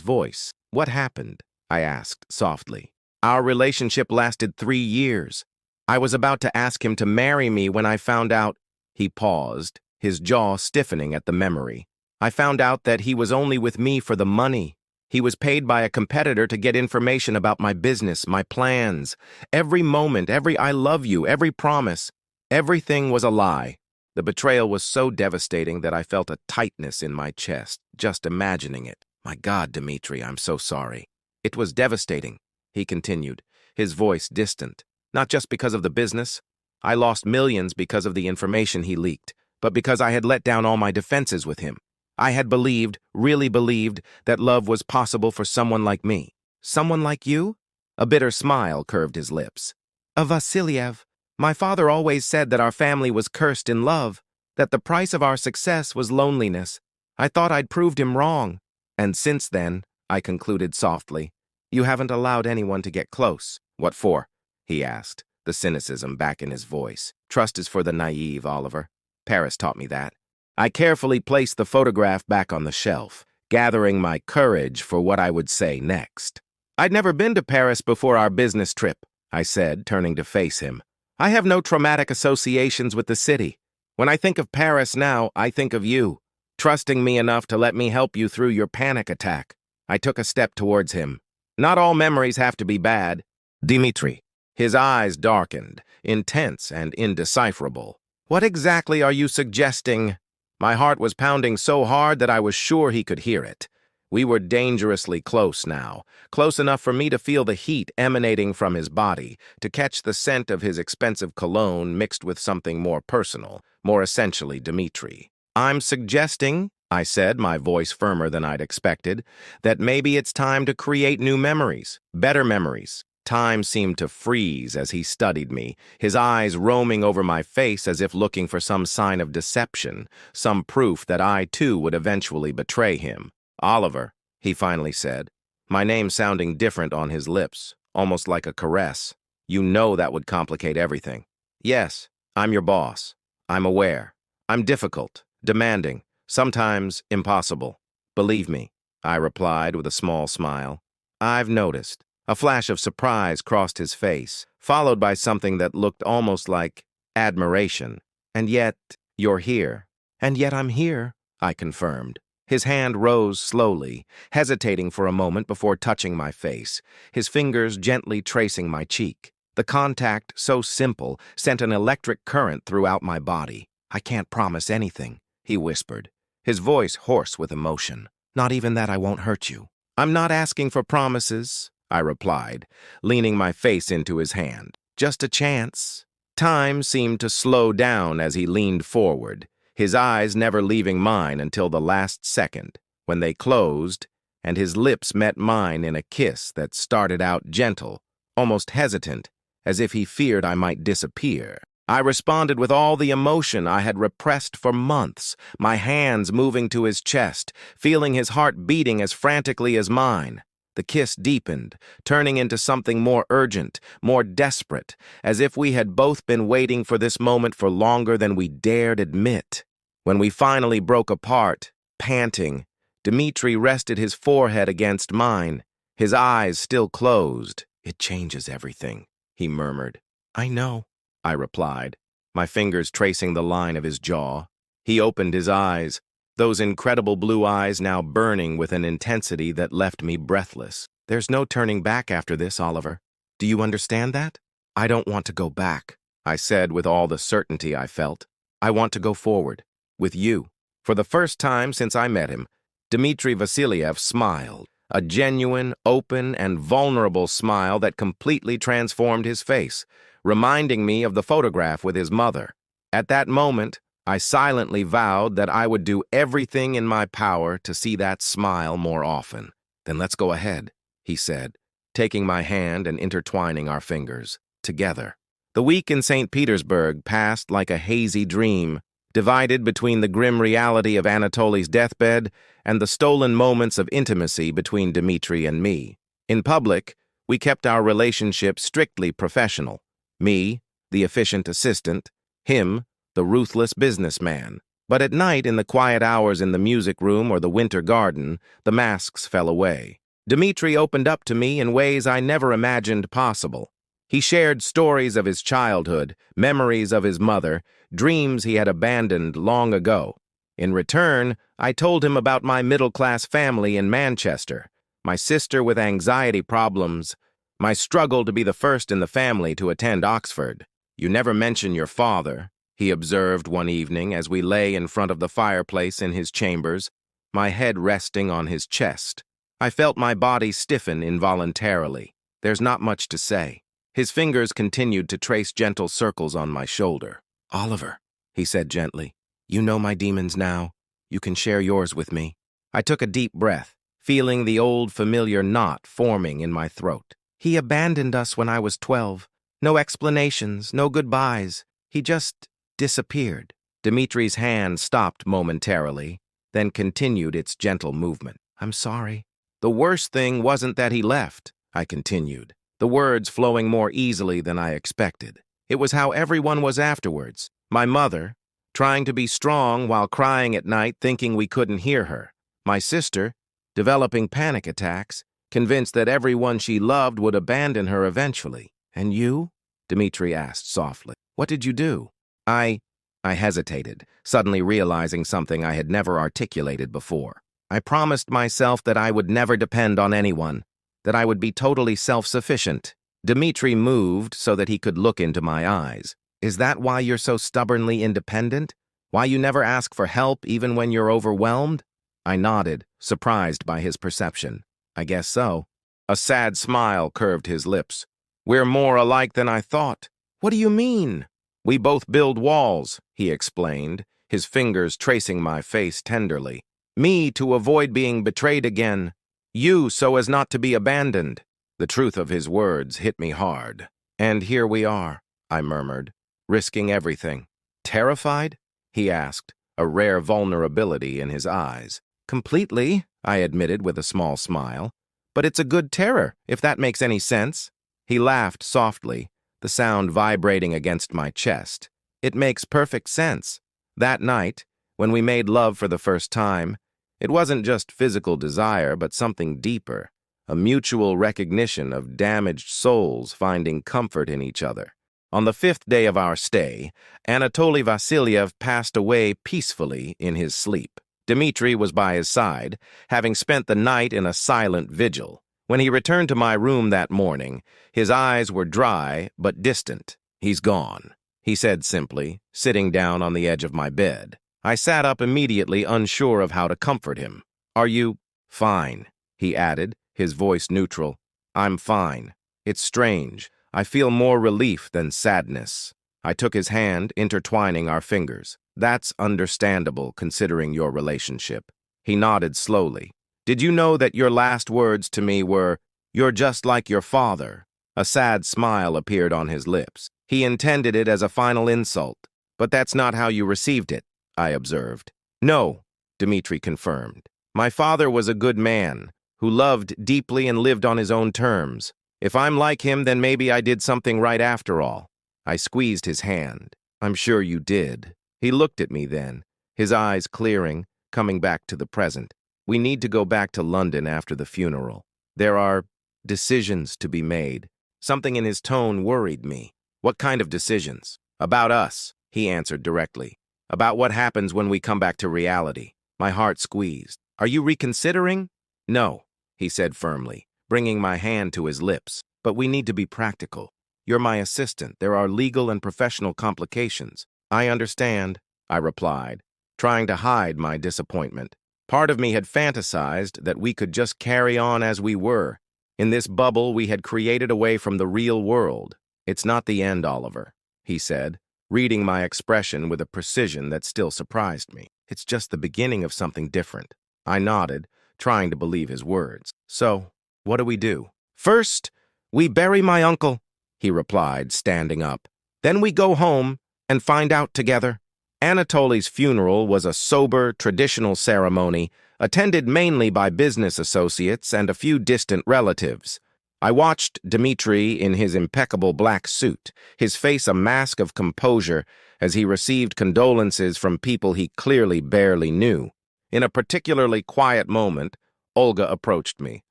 voice. What happened? I asked softly. Our relationship lasted 3 years. I was about to ask him to marry me when I found out... He paused, his jaw stiffening at the memory. I found out that he was only with me for the money. He was paid by a competitor to get information about my business, my plans. Every moment, every I love you, every promise, everything was a lie. The betrayal was so devastating that I felt a tightness in my chest, just imagining it. My God, Dimitri, I'm so sorry. It was devastating, he continued, his voice distant. Not just because of the business. I lost millions because of the information he leaked, but because I had let down all my defenses with him. I had believed, really believed, that love was possible for someone like me. Someone like you? A bitter smile curved his lips. Vasiliev, my father always said that our family was cursed in love, that the price of our success was loneliness. I thought I'd proved him wrong. And since then, I concluded softly, you haven't allowed anyone to get close. What for? He asked, the cynicism back in his voice. Trust is for the naive, Oliver. Paris taught me that. I carefully placed the photograph back on the shelf, gathering my courage for what I would say next. I'd never been to Paris before our business trip, I said, turning to face him. I have no traumatic associations with the city. When I think of Paris now, I think of you, trusting me enough to let me help you through your panic attack. I took a step towards him. Not all memories have to be bad. Dimitri. His eyes darkened, intense and indecipherable. What exactly are you suggesting? My heart was pounding so hard that I was sure he could hear it. We were dangerously close now, close enough for me to feel the heat emanating from his body, to catch the scent of his expensive cologne mixed with something more personal, more essentially Dimitri. I'm suggesting, I said, my voice firmer than I'd expected, that maybe it's time to create new memories, better memories. Time seemed to freeze as he studied me, his eyes roaming over my face as if looking for some sign of deception, some proof that I too would eventually betray him. Oliver, he finally said, my name sounding different on his lips, almost like a caress. You know that would complicate everything. Yes, I'm your boss. I'm aware. I'm difficult, demanding, sometimes impossible. Believe me, I replied with a small smile. I've noticed. A flash of surprise crossed his face, followed by something that looked almost like admiration. And yet, you're here. And yet I'm here, I confirmed. His hand rose slowly, hesitating for a moment before touching my face, his fingers gently tracing my cheek. The contact, so simple, sent an electric current throughout my body. I can't promise anything, he whispered, his voice hoarse with emotion. Not even that I won't hurt you. I'm not asking for promises, I replied, leaning my face into his hand. Just a chance. Time seemed to slow down as he leaned forward, his eyes never leaving mine until the last second, when they closed, and his lips met mine in a kiss that started out gentle, almost hesitant, as if he feared I might disappear. I responded with all the emotion I had repressed for months, my hands moving to his chest, feeling his heart beating as frantically as mine. The kiss deepened, turning into something more urgent, more desperate, as if we had both been waiting for this moment for longer than we dared admit. When we finally broke apart, panting, Dimitri rested his forehead against mine, his eyes still closed. It changes everything, he murmured. I know, I replied, my fingers tracing the line of his jaw. He opened his eyes, those incredible blue eyes now burning with an intensity that left me breathless. There's no turning back after this, Oliver. Do you understand that? I don't want to go back, I said with all the certainty I felt. I want to go forward, with you. For the first time since I met him, Dimitri Vasiliev smiled, a genuine, open, and vulnerable smile that completely transformed his face, reminding me of the photograph with his mother. At that moment, I silently vowed that I would do everything in my power to see that smile more often. Then let's go ahead, he said, taking my hand and intertwining our fingers, together. The week in St. Petersburg passed like a hazy dream, divided between the grim reality of Anatoly's deathbed and the stolen moments of intimacy between Dimitri and me. In public, we kept our relationship strictly professional. Me, the efficient assistant, him, the ruthless businessman. But at night, in the quiet hours in the music room or the winter garden, the masks fell away. Dimitri opened up to me in ways I never imagined possible. He shared stories of his childhood, memories of his mother, dreams he had abandoned long ago. In return, I told him about my middle-class family in Manchester, my sister with anxiety problems, my struggle to be the first in the family to attend Oxford. You never mention your father, he observed one evening as we lay in front of the fireplace in his chambers, my head resting on his chest. I felt my body stiffen involuntarily. There's not much to say. His fingers continued to trace gentle circles on my shoulder. Oliver, he said gently, you know my demons now. You can share yours with me. I took a deep breath, feeling the old familiar knot forming in my throat. He abandoned us when I was 12. No explanations, no goodbyes. He just disappeared. Dimitri's hand stopped momentarily, then continued its gentle movement. I'm sorry. The worst thing wasn't that he left, I continued, the words flowing more easily than I expected. It was how everyone was afterwards. My mother, trying to be strong while crying at night thinking we couldn't hear her. My sister, developing panic attacks, convinced that everyone she loved would abandon her eventually. And you? Dimitri asked softly. What did you do? I hesitated, suddenly realizing something I had never articulated before. I promised myself that I would never depend on anyone, that I would be totally self-sufficient. Dimitri moved so that he could look into my eyes. Is that why you're so stubbornly independent? Why you never ask for help even when you're overwhelmed? I nodded, surprised by his perception. I guess so. A sad smile curved his lips. We're more alike than I thought. What do you mean? We both build walls, he explained, his fingers tracing my face tenderly. Me to avoid being betrayed again. You so as not to be abandoned. The truth of his words hit me hard. And here we are, I murmured, risking everything. Terrified? He asked, a rare vulnerability in his eyes. Completely, I admitted with a small smile. But it's a good terror, if that makes any sense. He laughed softly, the sound vibrating against my chest. It makes perfect sense. That night, when we made love for the first time, it wasn't just physical desire, but something deeper, a mutual recognition of damaged souls finding comfort in each other. On the 5th day of our stay, Dimitri Vasiliev passed away peacefully in his sleep. Dimitri was by his side, having spent the night in a silent vigil. When he returned to my room that morning, his eyes were dry but distant. He's gone, he said simply, sitting down on the edge of my bed. I sat up immediately, unsure of how to comfort him. Are you fine? He added, his voice neutral. I'm fine. It's strange. I feel more relief than sadness. I took his hand, intertwining our fingers. That's understandable, considering your relationship. He nodded slowly. Did you know that your last words to me were, "You're just like your father"? A sad smile appeared on his lips. He intended it as a final insult. But that's not how you received it, I observed. No, Dimitri confirmed. My father was a good man, who loved deeply and lived on his own terms. If I'm like him, then maybe I did something right after all. I squeezed his hand. I'm sure you did. He looked at me then, his eyes clearing, coming back to the present. We need to go back to London after the funeral. There are decisions to be made. Something in his tone worried me. What kind of decisions? About us, he answered directly. About what happens when we come back to reality. My heart squeezed. Are you reconsidering? No, he said firmly, bringing my hand to his lips. But we need to be practical. You're my assistant. There are legal and professional complications. I understand, I replied, trying to hide my disappointment. Part of me had fantasized that we could just carry on as we were. In this bubble we had created away from the real world. It's not the end, Oliver, he said, reading my expression with a precision that still surprised me. It's just the beginning of something different. I nodded, trying to believe his words. So, what do we do? First, we bury my uncle, he replied, standing up. Then we go home and find out together. Anatoly's funeral was a sober, traditional ceremony, attended mainly by business associates and a few distant relatives. I watched Dimitri in his impeccable black suit, his face a mask of composure as he received condolences from people he clearly barely knew. In a particularly quiet moment, Olga approached me,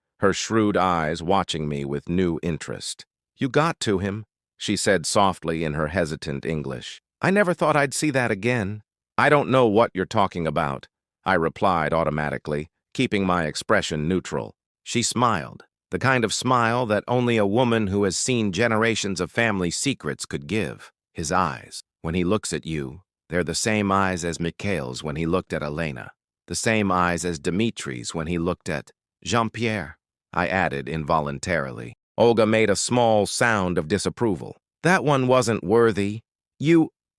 her shrewd eyes watching me with new interest. You got to him, she said softly in her hesitant English. I never thought I'd see that again. I don't know what you're talking about, I replied automatically, keeping my expression neutral. She smiled, the kind of smile that only a woman who has seen generations of family secrets could give. His eyes, when he looks at you, they're the same eyes as Mikhail's when he looked at Elena, the same eyes as Dimitri's when he looked at Jean-Pierre, I added involuntarily. Olga made a small sound of disapproval. That one wasn't worthy.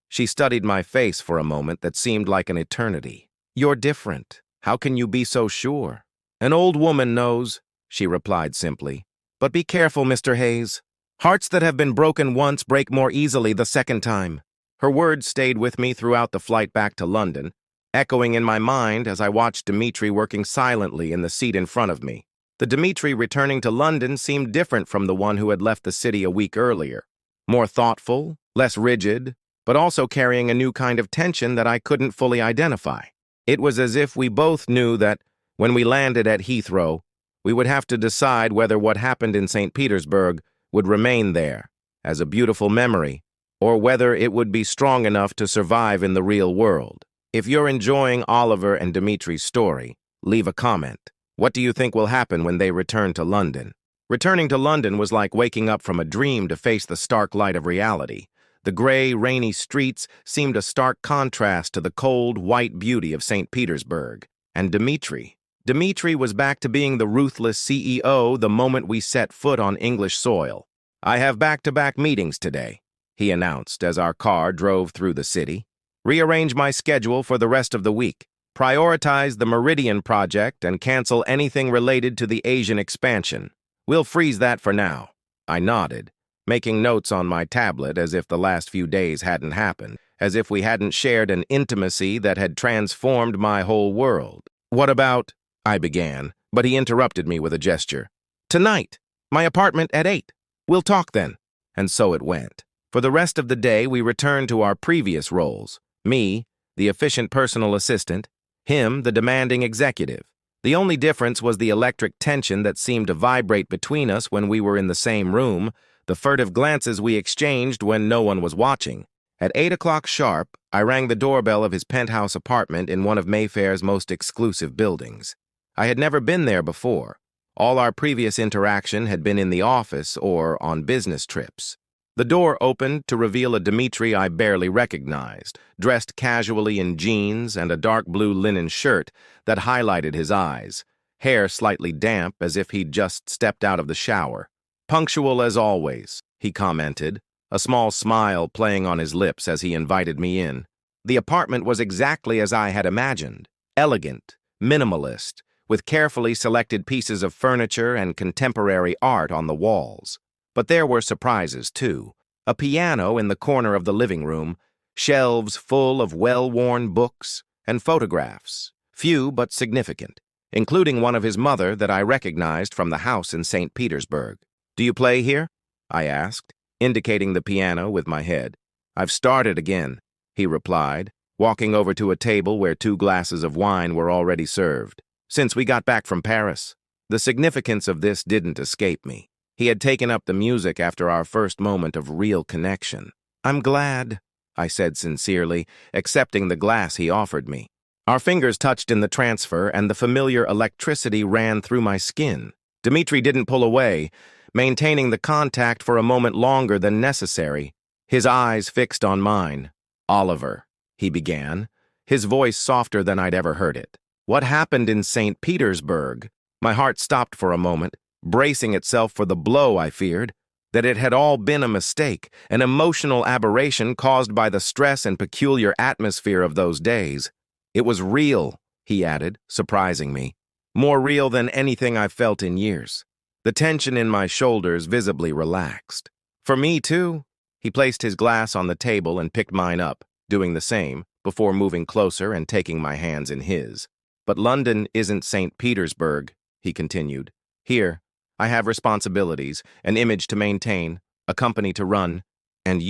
She studied my face for a moment that seemed like an eternity. You're different. How can you be so sure? An old woman knows, she replied simply. But be careful, Mr. Hayes. Hearts that have been broken once break more easily the second time. Her words stayed with me throughout the flight back to London, echoing in my mind as I watched Dimitri working silently in the seat in front of me. The Dimitri returning to London seemed different from the one who had left the city a week earlier. More thoughtful, less rigid, but also carrying a new kind of tension that I couldn't fully identify. It was as if we both knew that, when we landed at Heathrow, we would have to decide whether what happened in St. Petersburg would remain there, as a beautiful memory, or whether it would be strong enough to survive in the real world. If you're enjoying Oliver and Dimitri's story, leave a comment. What do you think will happen when they return to London? Returning to London was like waking up from a dream to face the stark light of reality. The gray, rainy streets seemed a stark contrast to the cold, white beauty of St. Petersburg. And Dimitri was back to being the ruthless CEO the moment we set foot on English soil. I have back-to-back meetings today, he announced as our car drove through the city. Rearrange my schedule for the rest of the week. Prioritize the Meridian project and cancel anything related to the Asian expansion. We'll freeze that for now. I nodded, making notes on my tablet as if the last few days hadn't happened, as if we hadn't shared an intimacy that had transformed my whole world. What about, I began, but he interrupted me with a gesture. Tonight, my apartment at 8. We'll talk then. And so it went. For the rest of the day, we returned to our previous roles. Me, the efficient personal assistant, him, the demanding executive. The only difference was the electric tension that seemed to vibrate between us when we were in the same room, the furtive glances we exchanged when no one was watching. At 8 o'clock sharp, I rang the doorbell of his penthouse apartment in one of Mayfair's most exclusive buildings. I had never been there before. All our previous interaction had been in the office or on business trips. The door opened to reveal a Dimitri I barely recognized, dressed casually in jeans and a dark blue linen shirt that highlighted his eyes, hair slightly damp as if he'd just stepped out of the shower. Punctual as always, he commented, a small smile playing on his lips as he invited me in. The apartment was exactly as I had imagined, elegant, minimalist, with carefully selected pieces of furniture and contemporary art on the walls. But there were surprises, too. A piano in the corner of the living room, shelves full of well-worn books, and photographs, few but significant, including one of his mother that I recognized from the house in St. Petersburg. Do you play here? I asked, indicating the piano with my head. I've started again, he replied, walking over to a table where 2 glasses of wine were already served. Since we got back from Paris. The significance of this didn't escape me. He had taken up the music after our first moment of real connection. I'm glad, I said sincerely, accepting the glass he offered me. Our fingers touched in the transfer, and the familiar electricity ran through my skin. Dimitri didn't pull away, maintaining the contact for a moment longer than necessary, his eyes fixed on mine. Oliver, he began, his voice softer than I'd ever heard it. What happened in St. Petersburg? My heart stopped for a moment, bracing itself for the blow I feared, that it had all been a mistake, an emotional aberration caused by the stress and peculiar atmosphere of those days. It was real, he added, surprising me. More real than anything I've felt in years. The tension in my shoulders visibly relaxed. For me, too. He placed his glass on the table and picked mine up, doing the same, before moving closer and taking my hands in his. But London isn't St. Petersburg, he continued. Here, I have responsibilities, an image to maintain, a company to run, and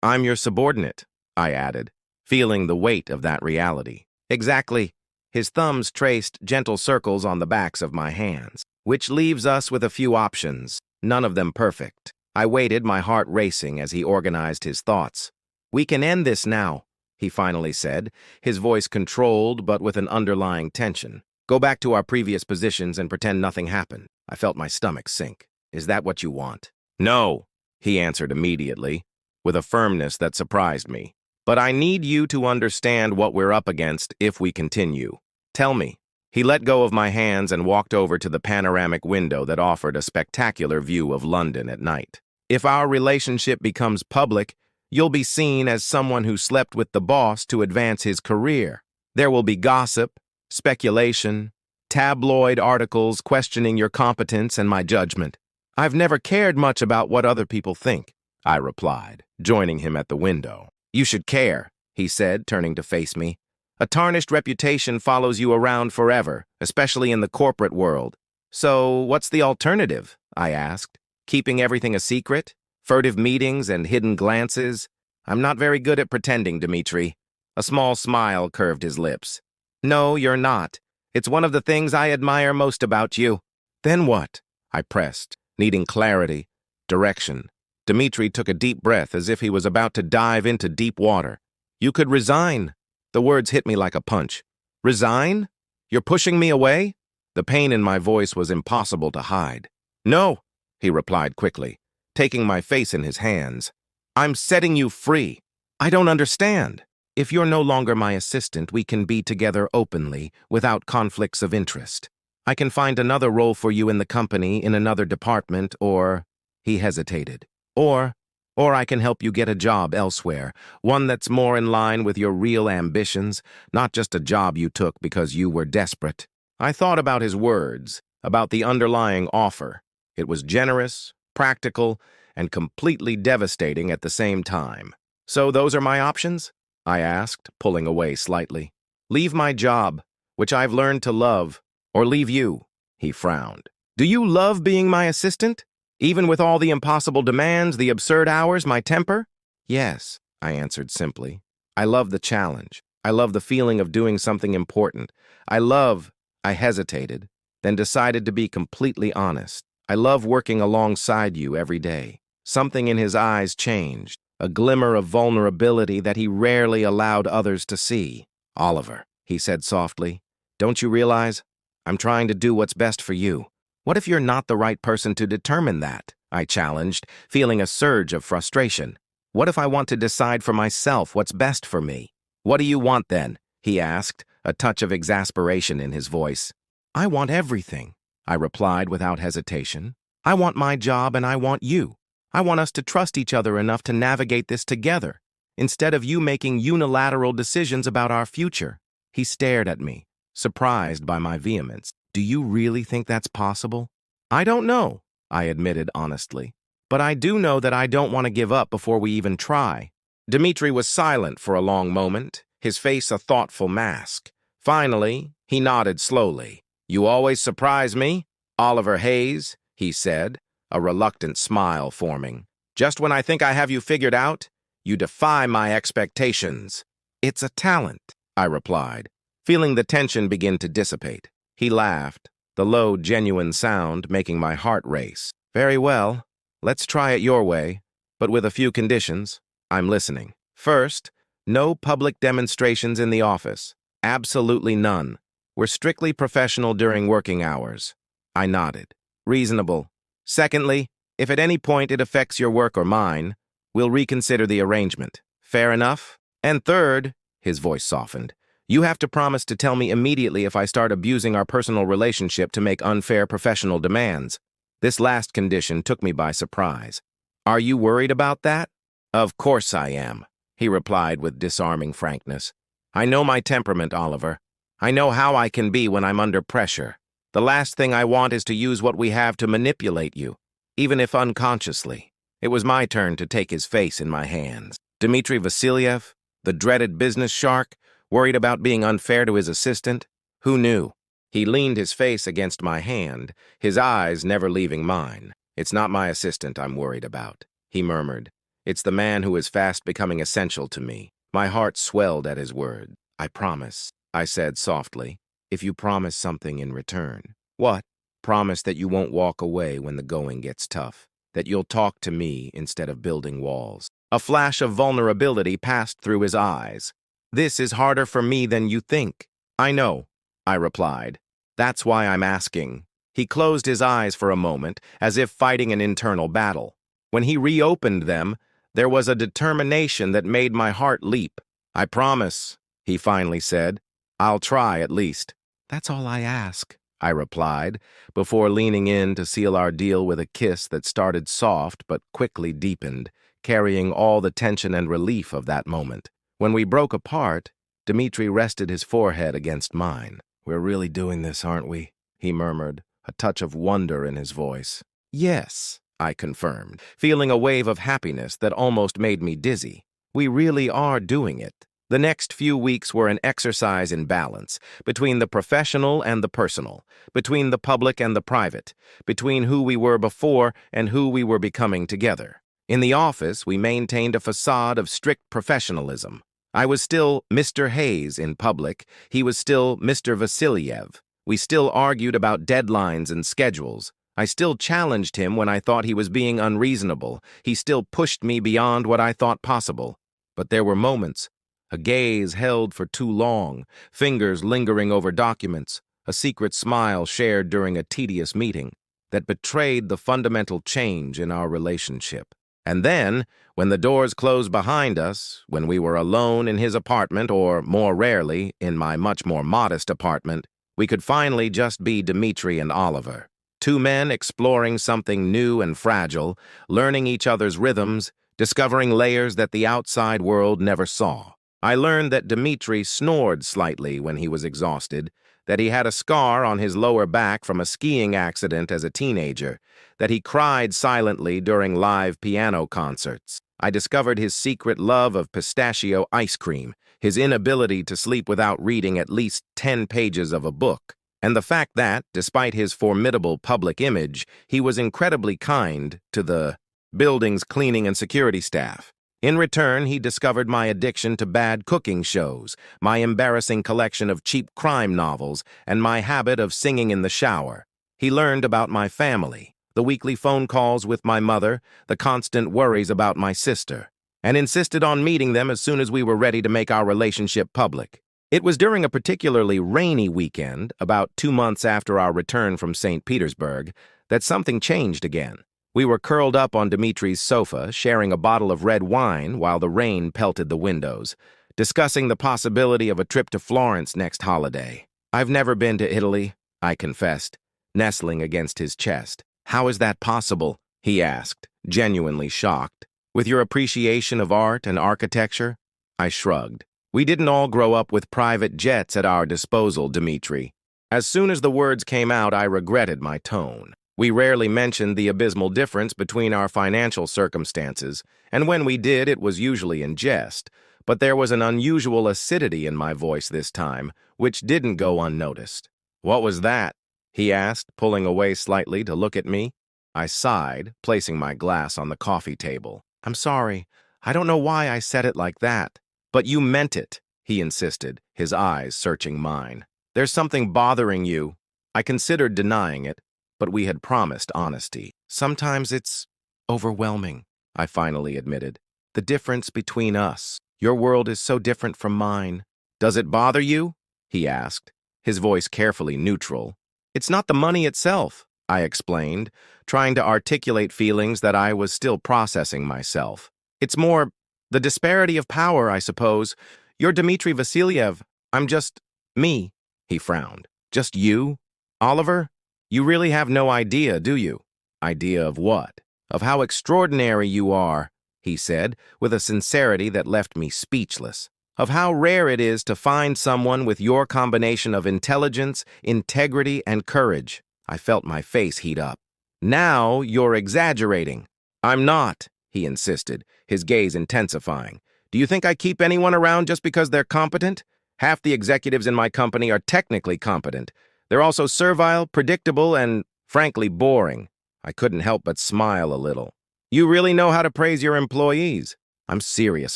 I'm your subordinate, I added, feeling the weight of that reality. Exactly. His thumbs traced gentle circles on the backs of my hands, which leaves us with a few options, none of them perfect. I waited, my heart racing as he organized his thoughts. We can end this now, he finally said, his voice controlled but with an underlying tension. Go back to our previous positions and pretend nothing happened. I felt my stomach sink. Is that what you want? No, he answered immediately, with a firmness that surprised me. But I need you to understand what we're up against if we continue. Tell me. He let go of my hands and walked over to the panoramic window that offered a spectacular view of London at night. If our relationship becomes public, you'll be seen as someone who slept with the boss to advance his career. There will be gossip, speculation, tabloid articles questioning your competence and my judgment. I've never cared much about what other people think, I replied, joining him at the window. You should care, he said, turning to face me. A tarnished reputation follows you around forever, especially in the corporate world. So, what's the alternative? I asked. Keeping everything a secret? Furtive meetings and hidden glances? I'm not very good at pretending, Dimitri. A small smile curved his lips. No, you're not. It's one of the things I admire most about you. Then what? I pressed, needing clarity, direction. Dimitri took a deep breath as if he was about to dive into deep water. You could resign. The words hit me like a punch. Resign? You're pushing me away? The pain in my voice was impossible to hide. No, he replied quickly, taking my face in his hands. I'm setting you free. I don't understand. If you're no longer my assistant, we can be together openly, without conflicts of interest. I can find another role for you in the company, in another department, or... He hesitated. Or Or I can help you get a job elsewhere, one that's more in line with your real ambitions, not just a job you took because you were desperate. I thought about his words, about the underlying offer. It was generous, practical, and completely devastating at the same time. So those are my options? I asked, pulling away slightly. Leave my job, which I've learned to love, or leave you, he frowned. Do you love being my assistant? Even with all the impossible demands, the absurd hours, my temper? Yes, I answered simply. I love the challenge. I love the feeling of doing something important. I hesitated, then decided to be completely honest. I love working alongside you every day. Something in his eyes changed, a glimmer of vulnerability that he rarely allowed others to see. Oliver, he said softly, don't you realize? I'm trying to do what's best for you. What if you're not the right person to determine that? I challenged, feeling a surge of frustration. What if I want to decide for myself what's best for me? What do you want then? He asked, a touch of exasperation in his voice. I want everything, I replied without hesitation. I want my job and I want you. I want us to trust each other enough to navigate this together, instead of you making unilateral decisions about our future. He stared at me, surprised by my vehemence. Do you really think that's possible? I don't know, I admitted honestly. But I do know that I don't want to give up before we even try. Dimitri was silent for a long moment, his face a thoughtful mask. Finally, he nodded slowly. You always surprise me, Oliver Hayes, he said, a reluctant smile forming. Just when I think I have you figured out, you defy my expectations. It's a talent, I replied, feeling the tension begin to dissipate. He laughed, the low, genuine sound making my heart race. Very well, let's try it your way, but with a few conditions. I'm listening. First, no public demonstrations in the office. Absolutely none. We're strictly professional during working hours. I nodded. Reasonable. Secondly, if at any point it affects your work or mine, we'll reconsider the arrangement. Fair enough? And third, his voice softened, you have to promise to tell me immediately if I start abusing our personal relationship to make unfair professional demands. This last condition took me by surprise. Are you worried about that? Of course I am, he replied with disarming frankness. I know my temperament, Oliver. I know how I can be when I'm under pressure. The last thing I want is to use what we have to manipulate you, even if unconsciously. It was my turn to take his face in my hands. Dimitri Vasiliev, the dreaded business shark, worried about being unfair to his assistant? Who knew? He leaned his face against my hand, his eyes never leaving mine. It's not my assistant I'm worried about, he murmured. It's the man who is fast becoming essential to me. My heart swelled at his word. I promise, I said softly, if you promise something in return. What? Promise that you won't walk away when the going gets tough, that you'll talk to me instead of building walls. A flash of vulnerability passed through his eyes. This is harder for me than you think. I know, I replied. That's why I'm asking. He closed his eyes for a moment, as if fighting an internal battle. When he reopened them, there was a determination that made my heart leap. I promise, he finally said. I'll try at least. That's all I ask, I replied, before leaning in to seal our deal with a kiss that started soft but quickly deepened, carrying all the tension and relief of that moment. When we broke apart, Dimitri rested his forehead against mine. We're really doing this, aren't we? He murmured, a touch of wonder in his voice. Yes, I confirmed, feeling a wave of happiness that almost made me dizzy. We really are doing it. The next few weeks were an exercise in balance, between the professional and the personal, between the public and the private, between who we were before and who we were becoming together. In the office, we maintained a facade of strict professionalism. I was still Mr. Hayes in public. He was still Mr. Vasiliev. We still argued about deadlines and schedules. I still challenged him when I thought he was being unreasonable. He still pushed me beyond what I thought possible. But there were moments, a gaze held for too long, fingers lingering over documents, a secret smile shared during a tedious meeting, that betrayed the fundamental change in our relationship. And then, when the doors closed behind us, when we were alone in his apartment, or, more rarely, in my much more modest apartment, we could finally just be Dimitri and Oliver. Two men exploring something new and fragile, learning each other's rhythms, discovering layers that the outside world never saw. I learned that Dimitri snored slightly when he was exhausted, that he had a scar on his lower back from a skiing accident as a teenager, that he cried silently during live piano concerts. I discovered his secret love of pistachio ice cream, his inability to sleep without reading at least 10 pages of a book, and the fact that, despite his formidable public image, he was incredibly kind to the building's cleaning and security staff. In return, he discovered my addiction to bad cooking shows, my embarrassing collection of cheap crime novels, and my habit of singing in the shower. He learned about my family, the weekly phone calls with my mother, the constant worries about my sister, and insisted on meeting them as soon as we were ready to make our relationship public. It was during a particularly rainy weekend, about 2 months after our return from St. Petersburg, that something changed again. We were curled up on Dimitri's sofa, sharing a bottle of red wine while the rain pelted the windows, discussing the possibility of a trip to Florence next holiday. "I've never been to Italy," I confessed, nestling against his chest. "How is that possible?" he asked, genuinely shocked. "With your appreciation of art and architecture?" I shrugged. "We didn't all grow up with private jets at our disposal, Dimitri." As soon as the words came out, I regretted my tone. We rarely mentioned the abysmal difference between our financial circumstances, and when we did, it was usually in jest. But there was an unusual acidity in my voice this time, which didn't go unnoticed. "What was that?" he asked, pulling away slightly to look at me. I sighed, placing my glass on the coffee table. "I'm sorry. I don't know why I said it like that." "But you meant it," he insisted, his eyes searching mine. "There's something bothering you." I considered denying it, but we had promised honesty. "Sometimes it's overwhelming," I finally admitted. "The difference between us. Your world is so different from mine." "Does it bother you?" he asked, his voice carefully neutral. "It's not the money itself," I explained, trying to articulate feelings that I was still processing myself. "It's more the disparity of power, I suppose. You're Dimitri Vasiliev. I'm just me." He frowned. "Just you? Oliver? You really have no idea, do you?" "Idea of what?" "Of how extraordinary you are," he said, with a sincerity that left me speechless. "Of how rare it is to find someone with your combination of intelligence, integrity, and courage." I felt my face heat up. "Now you're exaggerating." "I'm not," he insisted, his gaze intensifying. "Do you think I keep anyone around just because they're competent? Half the executives in my company are technically competent. They're also servile, predictable, and, frankly, boring." I couldn't help but smile a little. "You really know how to praise your employees." "I'm serious,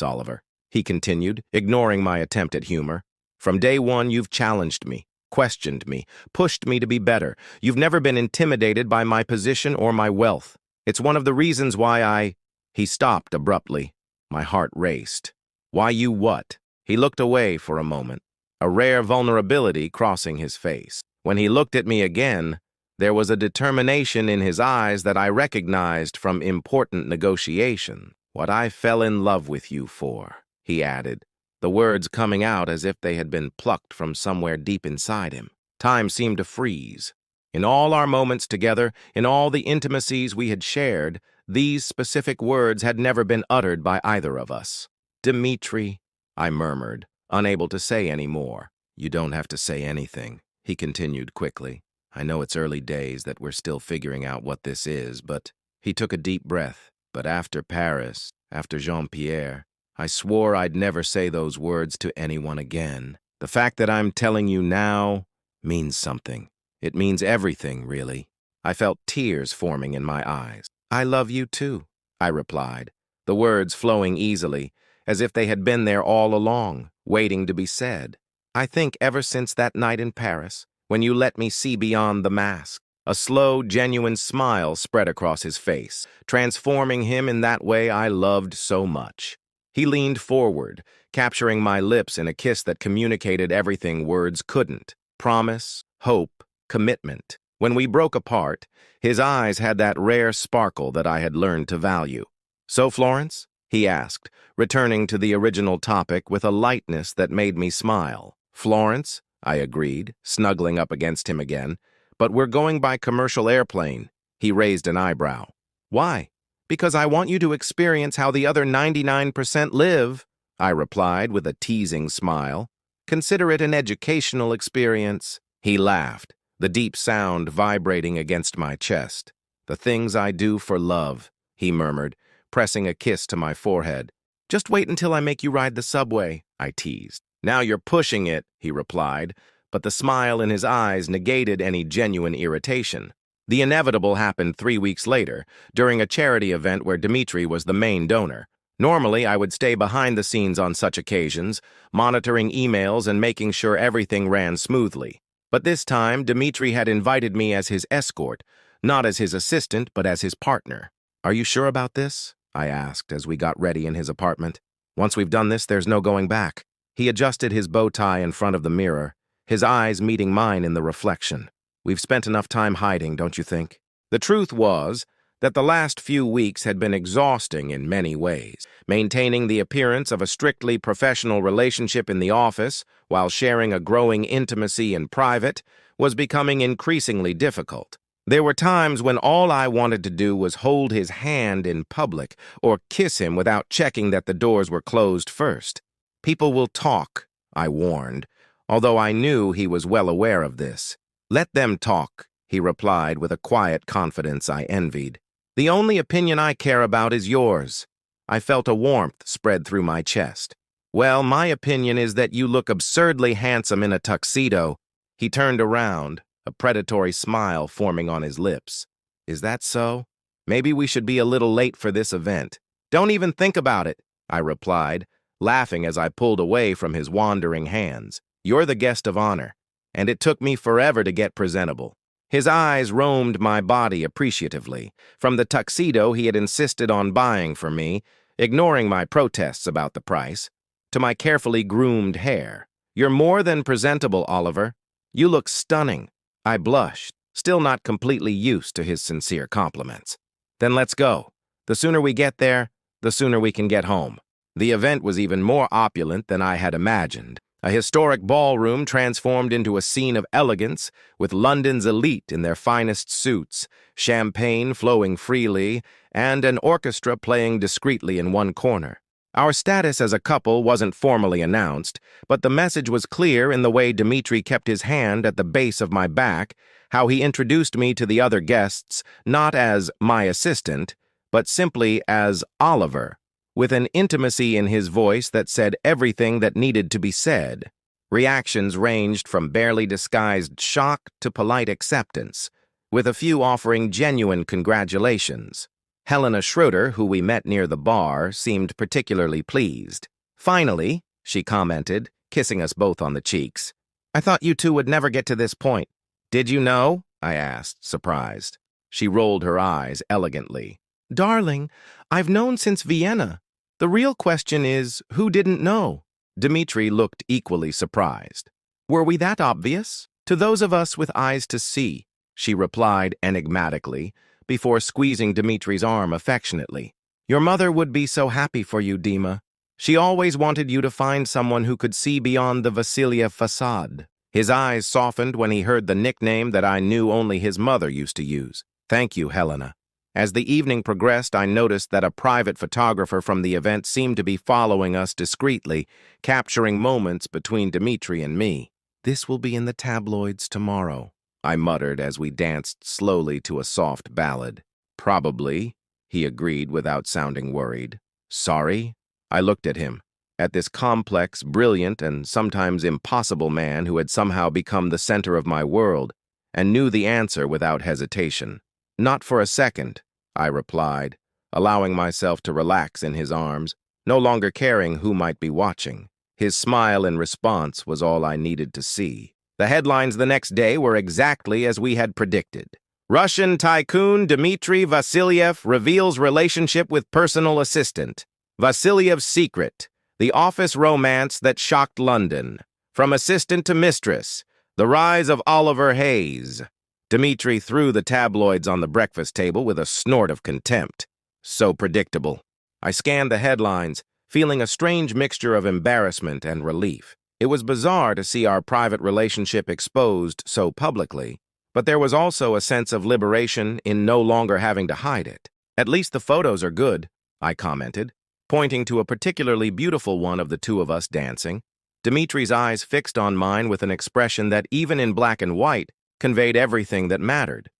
Oliver," he continued, ignoring my attempt at humor. "From day one, you've challenged me, questioned me, pushed me to be better. You've never been intimidated by my position or my wealth. It's one of the reasons why I—" He stopped abruptly. My heart raced. "Why you what?" He looked away for a moment, a rare vulnerability crossing his face. When he looked at me again, there was a determination in his eyes that I recognized from important negotiation. "What I fell in love with you for," he added, the words coming out as if they had been plucked from somewhere deep inside him. Time seemed to freeze. In all our moments together, in all the intimacies we had shared, these specific words had never been uttered by either of us. "Dimitri," I murmured, unable to say any more. "You don't have to say anything," he continued quickly. "I know it's early days, that we're still figuring out what this is, but—" He took a deep breath. "But after Paris, after Jean-Pierre, I swore I'd never say those words to anyone again. The fact that I'm telling you now means something. It means everything, really." I felt tears forming in my eyes. "I love you too," I replied, the words flowing easily, as if they had been there all along, waiting to be said. "I think ever since that night in Paris, when you let me see beyond the mask." A slow, genuine smile spread across his face, transforming him in that way I loved so much. He leaned forward, capturing my lips in a kiss that communicated everything words couldn't: promise, hope, commitment. When we broke apart, his eyes had that rare sparkle that I had learned to value. "So, Florence?" he asked, returning to the original topic with a lightness that made me smile. "Florence," I agreed, snuggling up against him again. "But we're going by commercial airplane." He raised an eyebrow. "Why?" Because I want you to experience how the other 99% live, I replied with a teasing smile. Consider it an educational experience. He laughed, the deep sound vibrating against my chest. The things I do for love, he murmured, pressing a kiss to my forehead. Just wait until I make you ride the subway, I teased. Now you're pushing it, he replied, but the smile in his eyes negated any genuine irritation. The inevitable happened 3 weeks later, during a charity event where Dimitri was the main donor. Normally, I would stay behind the scenes on such occasions, monitoring emails and making sure everything ran smoothly. But this time, Dimitri had invited me as his escort, not as his assistant, but as his partner. Are you sure about this? I asked as we got ready in his apartment. Once we've done this, there's no going back. He adjusted his bow tie in front of the mirror, his eyes meeting mine in the reflection. We've spent enough time hiding, don't you think? The truth was that the last few weeks had been exhausting in many ways. Maintaining the appearance of a strictly professional relationship in the office while sharing a growing intimacy in private was becoming increasingly difficult. There were times when all I wanted to do was hold his hand in public or kiss him without checking that the doors were closed first. People will talk, I warned, although I knew he was well aware of this. Let them talk, he replied with a quiet confidence I envied. The only opinion I care about is yours. I felt a warmth spread through my chest. Well, my opinion is that you look absurdly handsome in a tuxedo. He turned around, a predatory smile forming on his lips. Is that so? Maybe we should be a little late for this event. Don't even think about it, I replied, laughing as I pulled away from his wandering hands. You're the guest of honor, and it took me forever to get presentable. His eyes roamed my body appreciatively, from the tuxedo he had insisted on buying for me, ignoring my protests about the price, to my carefully groomed hair. You're more than presentable, Oliver. You look stunning. I blushed, still not completely used to his sincere compliments. Then let's go. The sooner we get there, the sooner we can get home. The event was even more opulent than I had imagined. A historic ballroom transformed into a scene of elegance, with London's elite in their finest suits, champagne flowing freely, and an orchestra playing discreetly in one corner. Our status as a couple wasn't formally announced, but the message was clear in the way Dimitri kept his hand at the base of my back, how he introduced me to the other guests, not as my assistant, but simply as Oliver, with an intimacy in his voice that said everything that needed to be said. Reactions ranged from barely disguised shock to polite acceptance, with a few offering genuine congratulations. Helena Schroeder, who we met near the bar, seemed particularly pleased. Finally, she commented, kissing us both on the cheeks. I thought you two would never get to this point. Did you know? I asked, surprised. She rolled her eyes elegantly. Darling, I've known since Vienna. The real question is, who didn't know? Dimitri looked equally surprised. Were we that obvious? To those of us with eyes to see, she replied enigmatically, before squeezing Dimitri's arm affectionately. Your mother would be so happy for you, Dima. She always wanted you to find someone who could see beyond the Vasiliev façade. His eyes softened when he heard the nickname that I knew only his mother used to use. Thank you, Helena. As the evening progressed, I noticed that a private photographer from the event seemed to be following us discreetly, capturing moments between Dimitri and me. This will be in the tabloids tomorrow, I muttered as we danced slowly to a soft ballad. Probably, he agreed without sounding worried. Sorry? I looked at him, at this complex, brilliant, and sometimes impossible man who had somehow become the center of my world, and knew the answer without hesitation. Not for a second, I replied, allowing myself to relax in his arms, no longer caring who might be watching. His smile in response was all I needed to see. The headlines the next day were exactly as we had predicted. Russian tycoon Dimitri Vasiliev reveals relationship with personal assistant. Vasiliev's secret, the office romance that shocked London. From assistant to mistress, the rise of Oliver Hayes. Dimitri threw the tabloids on the breakfast table with a snort of contempt. So predictable. I scanned the headlines, feeling a strange mixture of embarrassment and relief. It was bizarre to see our private relationship exposed so publicly, but there was also a sense of liberation in no longer having to hide it. At least the photos are good, I commented, pointing to a particularly beautiful one of the two of us dancing. Dimitri's eyes fixed on mine with an expression that, even in black and white, conveyed everything that mattered.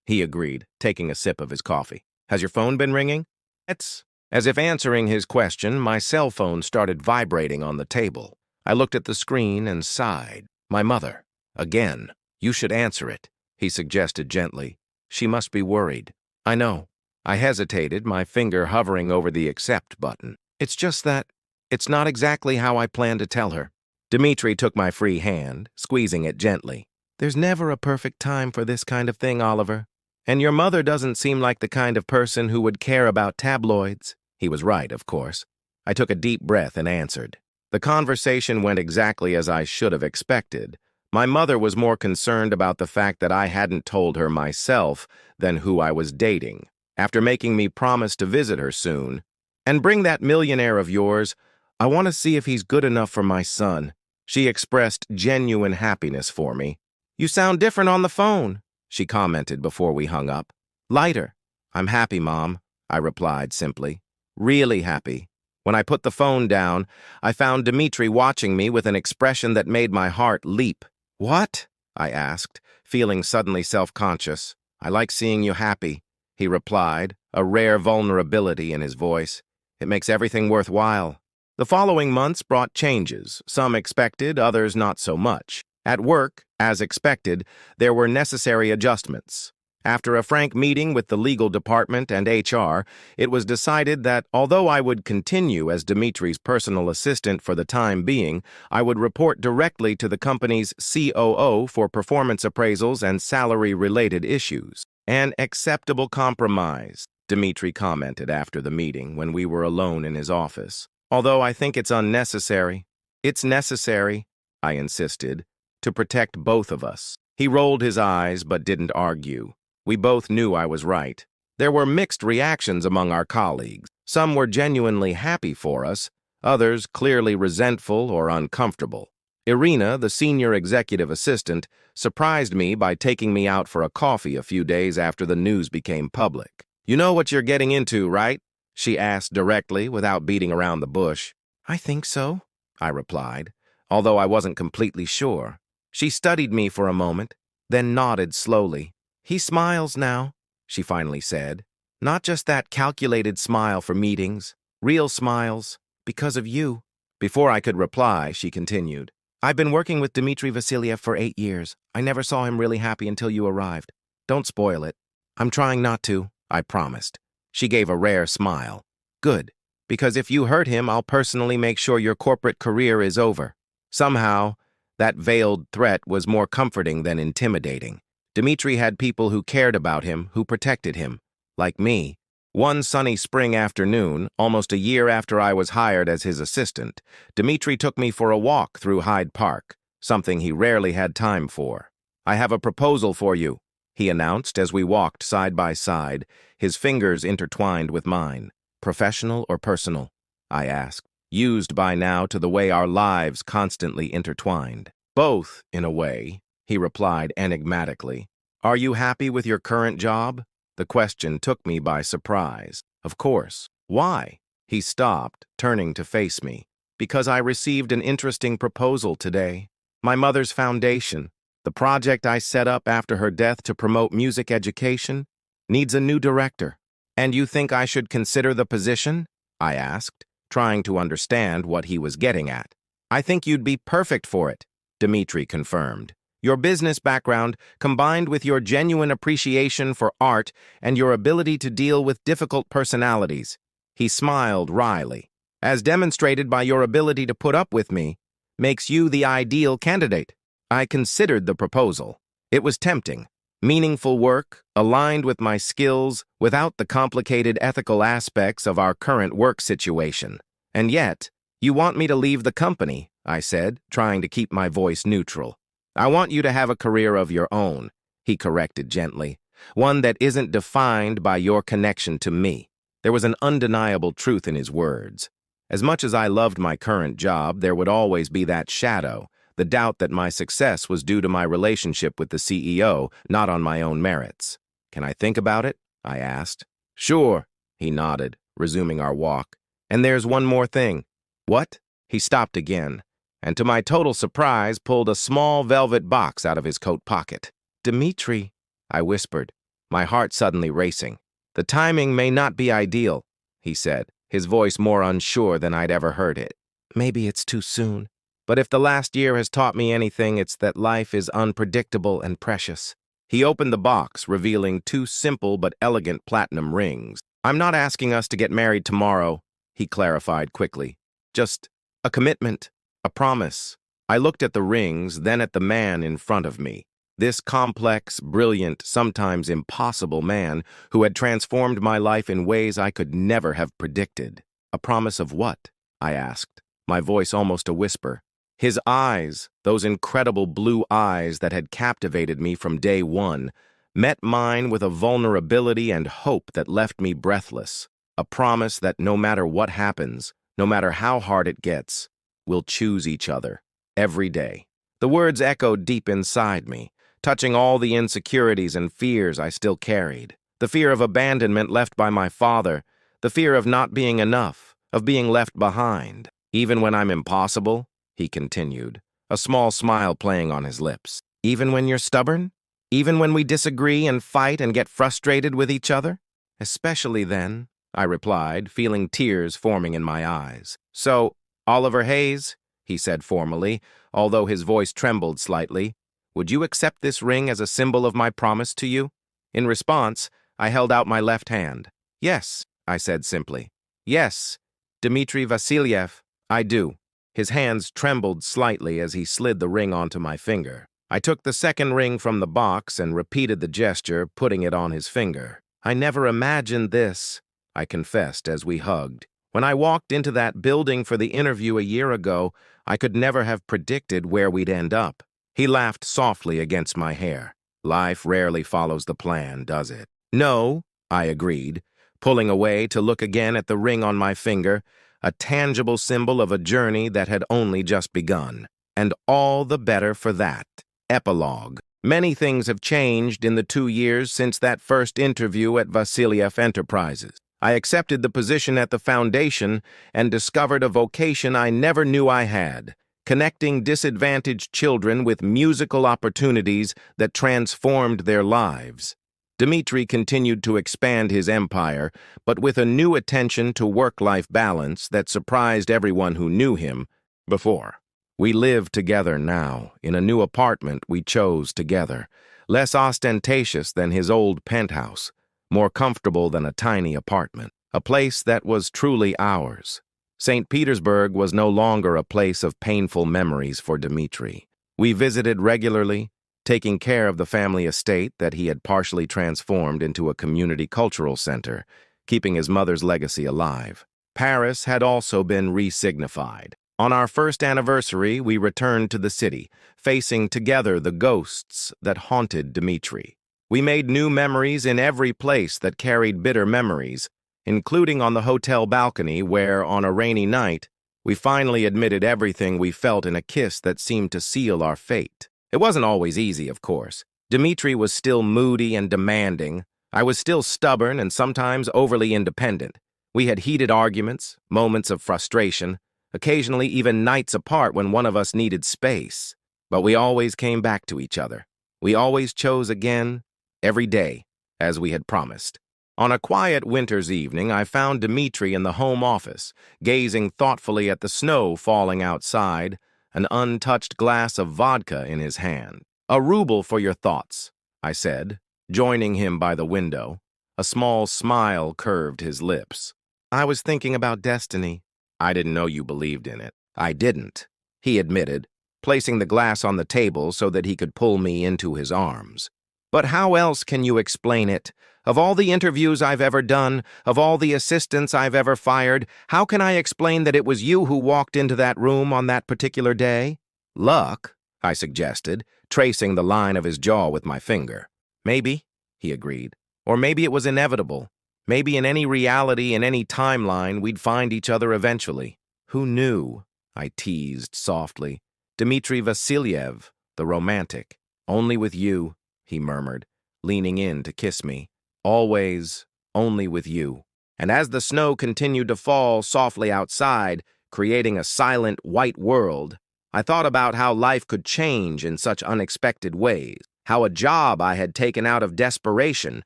He agreed, taking a sip of his coffee. Has your phone been ringing? It's... As if answering his question, my cell phone started vibrating on the table. I looked at the screen and sighed. My mother. Again. You should answer it, he suggested gently. She must be worried. I know. I hesitated, my finger hovering over the accept button. It's just that it's not exactly how I planned to tell her. Dimitri took my free hand, squeezing it gently. There's never a perfect time for this kind of thing, Oliver. And your mother doesn't seem like the kind of person who would care about tabloids. He was right, of course. I took a deep breath and answered. The conversation went exactly as I should have expected. My mother was more concerned about the fact that I hadn't told her myself than who I was dating. After making me promise to visit her soon, and bring that millionaire of yours, I want to see if he's good enough for my son. She expressed genuine happiness for me. You sound different on the phone, she commented before we hung up. Lighter. I'm happy, Mom, I replied simply. Really happy. When I put the phone down, I found Dimitri watching me with an expression that made my heart leap. What? I asked, feeling suddenly self-conscious. I like seeing you happy, he replied, a rare vulnerability in his voice. It makes everything worthwhile. The following months brought changes, some expected, others not so much. At work, as expected, there were necessary adjustments. After a frank meeting with the legal department and HR, it was decided that although I would continue as Dimitri's personal assistant for the time being, I would report directly to the company's COO for performance appraisals and salary-related issues. An acceptable compromise, Dimitri commented after the meeting when we were alone in his office. Although I think it's unnecessary. It's necessary, I insisted, to protect both of us. He rolled his eyes but didn't argue. We both knew I was right. There were mixed reactions among our colleagues. Some were genuinely happy for us, others clearly resentful or uncomfortable. Irina, the senior executive assistant, surprised me by taking me out for a coffee a few days after the news became public. You know what you're getting into, right? She asked directly, without beating around the bush. I think so, I replied, although I wasn't completely sure. She studied me for a moment, then nodded slowly. He smiles now, she finally said. Not just that calculated smile for meetings, real smiles, because of you. Before I could reply, she continued. I've been working with Dimitri Vasiliev for 8 years. I never saw him really happy until you arrived. Don't spoil it. I'm trying not to, I promised. She gave a rare smile. Good, because if you hurt him, I'll personally make sure your corporate career is over. Somehow, that veiled threat was more comforting than intimidating. Dimitri had people who cared about him, who protected him, like me. One sunny spring afternoon, almost a year after I was hired as his assistant, Dimitri took me for a walk through Hyde Park, something he rarely had time for. I have a proposal for you, he announced as we walked side by side, his fingers intertwined with mine. Professional or personal? I asked, used by now to the way our lives constantly intertwined. Both, in a way, he replied enigmatically. Are you happy with your current job? The question took me by surprise. Of course. Why? He stopped, turning to face me. Because I received an interesting proposal today. My mother's foundation, the project I set up after her death to promote music education, needs a new director. And you think I should consider the position? I asked, trying to understand what he was getting at. I think you'd be perfect for it, Dimitri confirmed. Your business background, combined with your genuine appreciation for art and your ability to deal with difficult personalities. He smiled wryly. As demonstrated by your ability to put up with me, makes you the ideal candidate. I considered the proposal. It was tempting. Meaningful work, aligned with my skills, without the complicated ethical aspects of our current work situation. And yet, you want me to leave the company, I said, trying to keep my voice neutral. I want you to have a career of your own, he corrected gently, one that isn't defined by your connection to me. There was an undeniable truth in his words. As much as I loved my current job, there would always be that shadow, the doubt that my success was due to my relationship with the CEO, not on my own merits. Can I think about it? I asked. Sure, he nodded, resuming our walk. And there's one more thing. What? He stopped again, and to my total surprise pulled a small velvet box out of his coat pocket. Dimitri, I whispered, my heart suddenly racing. The timing may not be ideal, he said, his voice more unsure than I'd ever heard it. Maybe it's too soon. But if the last year has taught me anything, it's that life is unpredictable and precious. He opened the box, revealing two simple but elegant platinum rings. I'm not asking us to get married tomorrow, he clarified quickly. Just a commitment, a promise. I looked at the rings, then at the man in front of me. This complex, brilliant, sometimes impossible man who had transformed my life in ways I could never have predicted. A promise of what? I asked, my voice almost a whisper. His eyes, those incredible blue eyes that had captivated me from day one, met mine with a vulnerability and hope that left me breathless. A promise that no matter what happens, no matter how hard it gets, we'll choose each other, every day. The words echoed deep inside me, touching all the insecurities and fears I still carried. The fear of abandonment left by my father, the fear of not being enough, of being left behind. Even when I'm impossible, he continued, a small smile playing on his lips. Even when you're stubborn? Even when we disagree and fight and get frustrated with each other? Especially then, I replied, feeling tears forming in my eyes. So, Oliver Hayes, he said formally, although his voice trembled slightly, would you accept this ring as a symbol of my promise to you? In response, I held out my left hand. Yes, I said simply. Yes, Dimitri Vasiliev, I do. His hands trembled slightly as he slid the ring onto my finger. I took the second ring from the box and repeated the gesture, putting it on his finger. I never imagined this, I confessed as we hugged. When I walked into that building for the interview a year ago, I could never have predicted where we'd end up. He laughed softly against my hair. Life rarely follows the plan, does it? No, I agreed, pulling away to look again at the ring on my finger, a tangible symbol of a journey that had only just begun. And all the better for that. Epilogue. Many things have changed in the 2 years since that first interview at Vasiliev Enterprises. I accepted the position at the foundation and discovered a vocation I never knew I had, connecting disadvantaged children with musical opportunities that transformed their lives. Dimitri continued to expand his empire, but with a new attention to work-life balance that surprised everyone who knew him before. We live together now, in a new apartment we chose together, less ostentatious than his old penthouse, more comfortable than a tiny apartment, a place that was truly ours. St. Petersburg was no longer a place of painful memories for Dimitri. We visited regularly, taking care of the family estate that he had partially transformed into a community cultural center, keeping his mother's legacy alive. Paris had also been re-signified. On our first anniversary, we returned to the city, facing together the ghosts that haunted Dimitri. We made new memories in every place that carried bitter memories, including on the hotel balcony where, on a rainy night, we finally admitted everything we felt in a kiss that seemed to seal our fate. It wasn't always easy, of course. Dimitri was still moody and demanding. I was still stubborn and sometimes overly independent. We had heated arguments, moments of frustration, occasionally even nights apart when one of us needed space. But we always came back to each other. We always chose again, every day, as we had promised. On a quiet winter's evening, I found Dimitri in the home office, gazing thoughtfully at the snow falling outside, an untouched glass of vodka in his hand. "A ruble for your thoughts," I said, joining him by the window. A small smile curved his lips. "I was thinking about destiny." "I didn't know you believed in it." "I didn't," he admitted, placing the glass on the table so that he could pull me into his arms. "But how else can you explain it? Of all the interviews I've ever done, of all the assistants I've ever fired, how can I explain that it was you who walked into that room on that particular day?" "Luck," I suggested, tracing the line of his jaw with my finger. "Maybe," he agreed. "Or maybe it was inevitable. Maybe in any reality, in any timeline, we'd find each other eventually." "Who knew?" I teased softly. "Dimitri Vasiliev, the romantic. Only with you," he murmured, leaning in to kiss me. "Always only with you. And as the snow continued to fall softly outside, creating a silent white world, I thought about how life could change in such unexpected ways, how a job I had taken out of desperation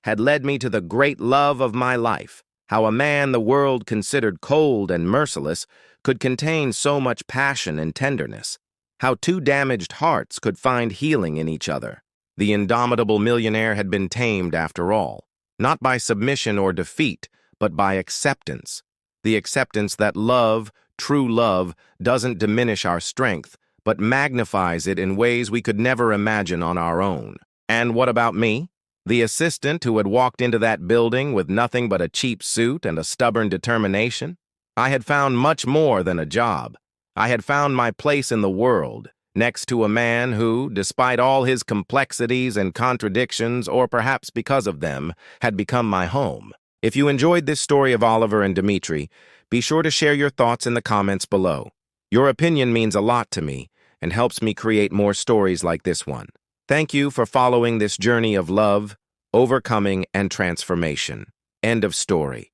had led me to the great love of my life, how a man the world considered cold and merciless could contain so much passion and tenderness, how two damaged hearts could find healing in each other. The indomitable millionaire had been tamed after all, not by submission or defeat, but by acceptance. The acceptance that love, true love, doesn't diminish our strength, but magnifies it in ways we could never imagine on our own. And what about me? The assistant who had walked into that building with nothing but a cheap suit and a stubborn determination? I had found much more than a job. I had found my place in the world, next to a man who, despite all his complexities and contradictions, or perhaps because of them, had become my home. If you enjoyed this story of Oliver and Dimitri, be sure to share your thoughts in the comments below. Your opinion means a lot to me and helps me create more stories like this one. Thank you for following this journey of love, overcoming, and transformation. End of story.